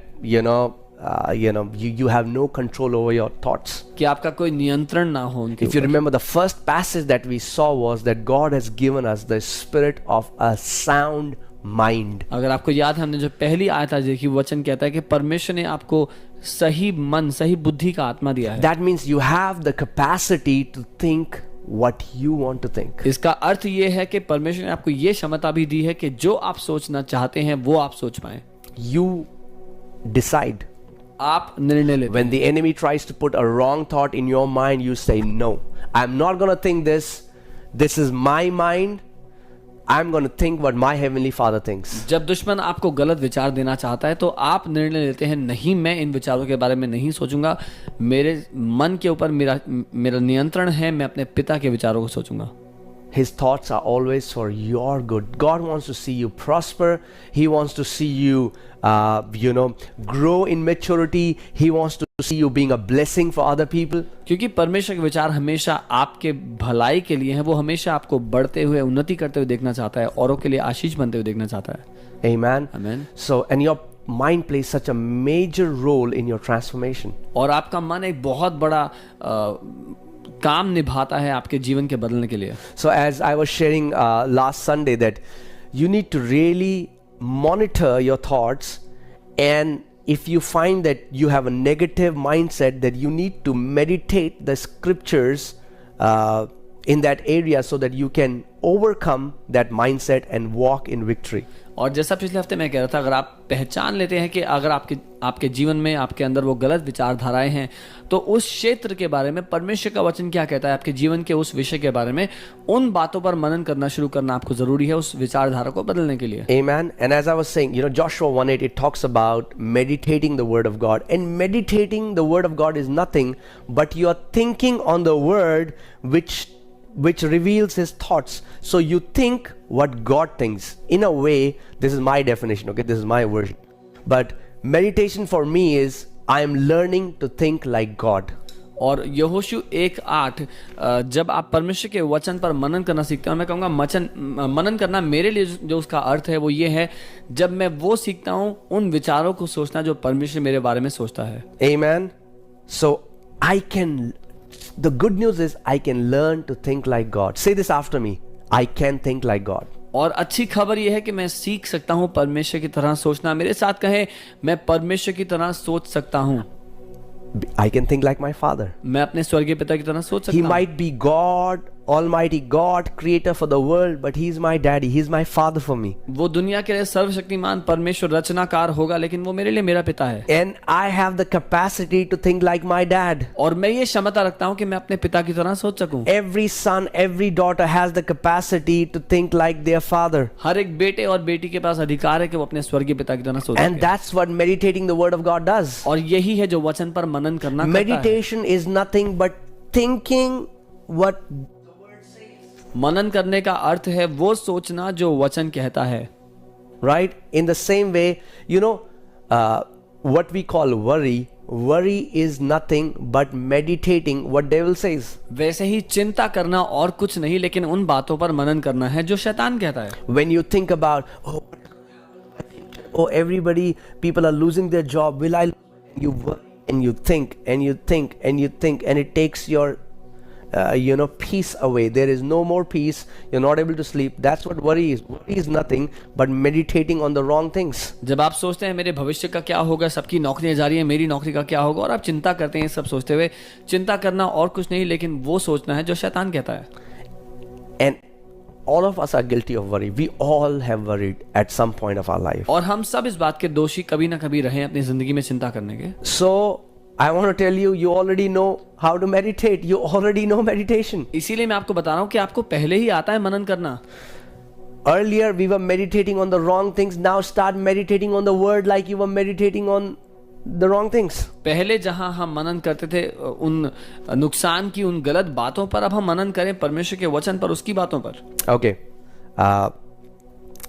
you have no control over your thoughts. कि आपका कोई नियंत्रण ना हो उनके If you ऊपर। remember, the first passage that we saw was that God has given us the spirit of a sound mind. अगर आपको याद है, हमने जो पहली आयत आज देखी, वचन कहता है कि परमेश्वर ने आपको सही मन, सही बुद्धि का आत्मा दिया है। That means you have the capacity to think what you want to think. इसका अर्थ ये है कि परमेश्वर ने आपको ये क्षमता भी दी है कि जो आप सोचना चाहते हैं वो आप सोच पाए। You decide. आप निर्णय लेते When the enemy tries to put a wrong thought in your mind, you say, no, I'm not going to think this. This is my mind. I'm going to think what my heavenly Father thinks. जब दुश्मन आपको गलत विचार देना चाहता है तो आप निर्णय लेते हैं, नहीं, मैं इन विचारों के बारे में नहीं सोचूंगा, मेरे मन के ऊपर मेरा नियंत्रण है, मैं अपने पिता के विचारों को सोचूंगा। His thoughts are always for your good. God wants to see you prosper. He wants to see you, grow in maturity. He wants to see you being a blessing for other people. क्योंकि परमेश्वर के विचार हमेशा आपके भलाई के लिए हैं, वो हमेशा आपको बढ़ते हुए, उन्नति करते हुए देखना चाहता है, औरों के लिए आशीष बनते हुए देखना चाहता है। Amen. आमीन। So, and your mind plays such a major role in your transformation. और आपका मन एक बहुत बड़ा काम निभाता है आपके जीवन के बदलने के लिए। So, as I was sharing last Sunday, that you need to really monitor your thoughts, and if you find that you have a negative mindset, that you need to meditate the scriptures in that area so that you can overcome that mindset and walk in victory. और जैसा पिछले हफ्ते मैं कह रहा था, अगर आप पहचान लेते हैं कि अगर आपके जीवन में आपके अंदर वो गलत विचारधाराएं हैं, तो उस क्षेत्र के बारे में परमेश्वर का वचन क्या कहता है, आपके जीवन के उस विषय के बारे में, उन बातों पर मनन करना शुरू करना आपको जरूरी है उस विचारधारा को बदलने के लिए। Amen. And as I was saying, Joshua 1:8, it talks about meditating the word of God. And meditating the word of God is nothing but you are thinking on the word which reveals his thoughts. So you think what God thinks. In a way, this is my definition, okay? This is my version. But meditation for me is I am learning to think like God. और यहोशू 1:8 जब आप परमेश्वर के वचन पर मनन करना सीखते हैं, और मैं कहूँगा मनन करना मेरे लिए जो उसका अर्थ है वो ये है, जब मैं वो सीखता हूँ उन विचारों को सोचना जो परमेश्वर मेरे बारे में सोचता है। Amen. So the good news is I can learn to think like God. Say this after me. I can think like God. और अच्छी खबर यह है कि मैं सीख सकता हूँ परमेश्वर की तरह सोचना। मेरे साथ कहें, मैं परमेश्वर की तरह सोच सकता हूँ। I can think like my Father. मैं अपने स्वर्गीय पिता की तरह सोच He सकता हूँ। might be God, Almighty God, creator for the world, but He is my daddy. He is my father for me. वो दुनिया के लिए सर्वशक्तिमान परमेश्वर रचनाकार होगा, लेकिन वो मेरे लिए मेरा पिता है। And I have the capacity to think like my dad. और मैं ये क्षमता रखता हूँ कि मैं अपने पिता की तरह सोच सकूं। Every son, every daughter has the capacity to think like their father. हर एक बेटे और बेटी के पास अधिकार है कि वो अपने स्वर्गीय पिता की तरह सोच And सके। that's what meditating the word of God does. और यही है जो वचन पर मनन करना करता है। Meditation is nothing but thinking what. मनन करने का अर्थ है वो सोचना जो वचन कहता है। Right? In the same way, what we call worry is nothing but meditating what devil says. वैसे ही चिंता करना और कुछ नहीं, लेकिन उन बातों पर मनन करना है जो शैतान कहता है। When you think about, everybody, people are losing their job, will I? You worry and you think and you think and you think, and it takes your peace away. There is no more peace. You're not able to sleep. That's what worry is. Worry is nothing but meditating on the wrong things. जब आप सोचते हैं मेरे भविष्य का क्या होगा, सबकी नौकरियां जा रही है, मेरी नौकरी का क्या होगा, और आप चिंता करते हैं सब सोचते हुए, चिंता करना और कुछ नहीं लेकिन वो सोचना है जो शैतान कहता है। And all of us are guilty of worry. We all have worried at some point of our life. और हम सब इस बात के दोषी कभी ना कभी रहे अपनी जिंदगी में चिंता करने के। So I want to tell you, you already know how to meditate. You already know meditation. इसीलिए मैं आपको बता रहा हूँ कि आपको पहले ही आता है मनन करना। Earlier we were meditating on the wrong things. Now start meditating on the word like you were meditating on the wrong things. पहले जहां हम मनन करते थे उन नुकसान की, उन गलत बातों पर, अब हम मनन करें परमेश्वर के वचन पर, उसकी बातों पर। Okay.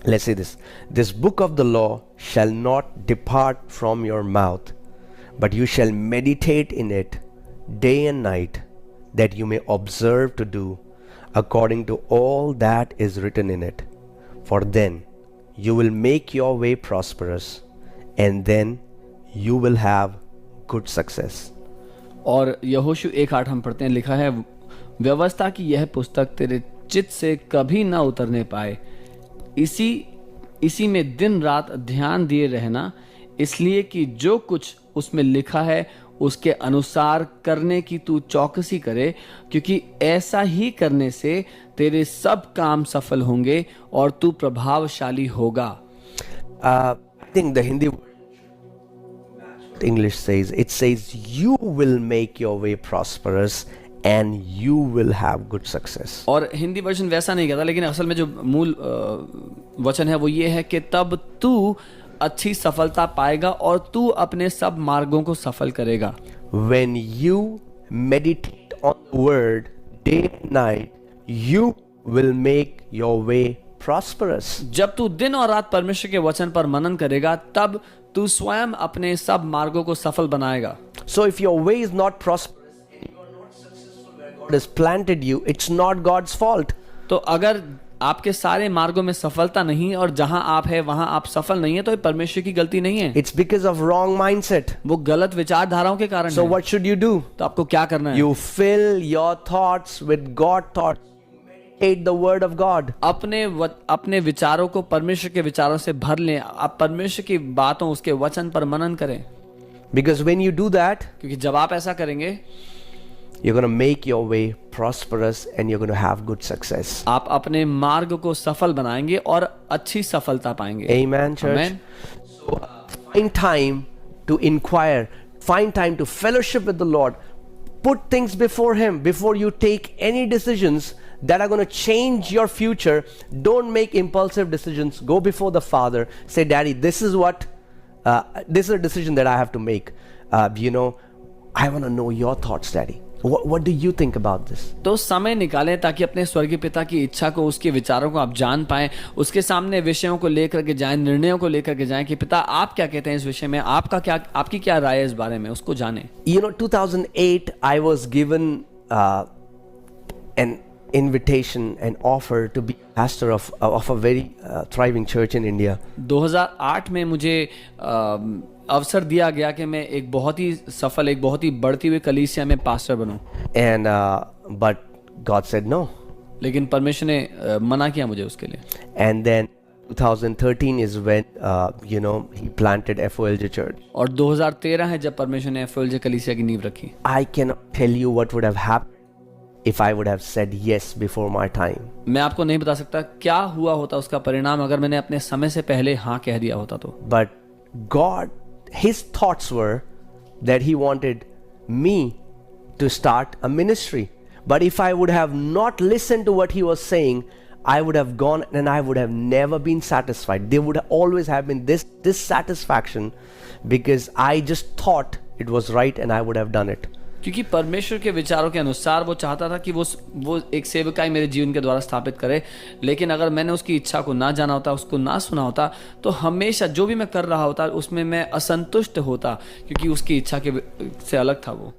Let's say this. This book of the law shall not depart from your mouth, but you shall meditate in it day and night, that you may observe to do according to all that is written in it. For then you will make your way prosperous, and then you will have good success. और यहोशू 1:8 हम पढ़ते हैं, लिखा है, व्यवस्था की यह पुस्तक तेरे चित्त से कभी ना उतरने पाए, इसी में दिन रात ध्यान दिए रहना, इसलिए कि जो कुछ उसमें लिखा है उसके अनुसार करने की तू चौकसी करे, क्योंकि ऐसा ही करने से तेरे सब काम सफल होंगे और तू प्रभावशाली होगा। I think the Hindi English says, it says you will make your way prosperous and you will have good success. और हिंदी वर्जन वैसा नहीं कहता, लेकिन असल में जो मूल वचन है वो ये है कि तब तू अच्छी सफलता पाएगा और तू अपने सब मार्गों को सफल करेगा। When you meditate on the word day and night, you will make your way prosperous. जब तू दिन और रात परमेश्वर के वचन पर मनन करेगा, तब तू स्वयं अपने सब मार्गों को सफल बनाएगा। So if your way is not prosperous and you are not successful where God has planted you, it's not God's fault. तो अगर आपके सारे मार्गों में सफलता नहीं और जहां आप है वहां आप सफल नहीं है, तो ये परमेश्वर की गलती नहीं है, It's because of wrong mindset. वो गलत विचारधाराओं के कारण So है। what should you do? तो आपको क्या करना है? You fill your thoughts with God thoughts. Meditate the word of God. अपने विचारों को परमेश्वर के विचारों से भर लें। आप परमेश्वर की बातों, उसके वचन पर मनन करें, Because when you do that, क्योंकि जब आप ऐसा करेंगे you're going to make your way prosperous and you're going to have good success. आप अपने मार्ग को सफल बनाएंगे और अच्छी सफलता पाएंगे। Amen, church. Amen. So find time to inquire, find time to fellowship with the Lord. Put things before Him before you take any decisions that are going to change your future. Don't make impulsive decisions. Go before the Father. Say, Daddy, this is a decision that I have to make. I want to know your thoughts, Daddy. What do you think about this? तो समय निकालें ताकि अपने स्वर्गीय पिता की इच्छा को, उसके विचारों को आप जान पाएं, उसके सामने विषयों को लेकर के जाएं, निर्णयों को लेकर के जाएं कि पिता आप क्या कहते हैं इस विषय में, आपकी क्या राय है इस बारे में, उसको जानें। 2008, I was given an invitation, an offer to be pastor of a very thriving church in India. 2008 में मुझे अवसर दिया गया कि मैं एक बहुत ही सफल, एक बहुत ही बढ़ती हुई कलीसिया में pastor बनूं। And but God said no. लेकिन परमेश्वर ने मना किया मुझे उसके लिए। And then 2013 is when he planted FOLJ Church. और 2013 है जब परमेश्वर ने FOLJ कलीसिया की नींव रखी। I cannot tell you what would have happened if I would have said yes before my time. मैं आपको नहीं बता सकता क्या हुआ होता उसका परिणाम अगर मैंने अपने समय से पहले हाँ कह दिया होता तो। But God, His thoughts were that He wanted me to start a ministry. But if I would have not listened to what He was saying, I would have gone and I would have never been satisfied. There would always have been this dissatisfaction because I just thought it was right and I would have done it. क्योंकि परमेश्वर के विचारों के अनुसार वो चाहता था कि वो एक सेवकाई मेरे जीवन के द्वारा स्थापित करे, लेकिन अगर मैंने उसकी इच्छा को ना जाना होता, उसको ना सुना होता, तो हमेशा जो भी मैं कर रहा होता उसमें मैं असंतुष्ट होता, क्योंकि उसकी इच्छा के से अलग था वो।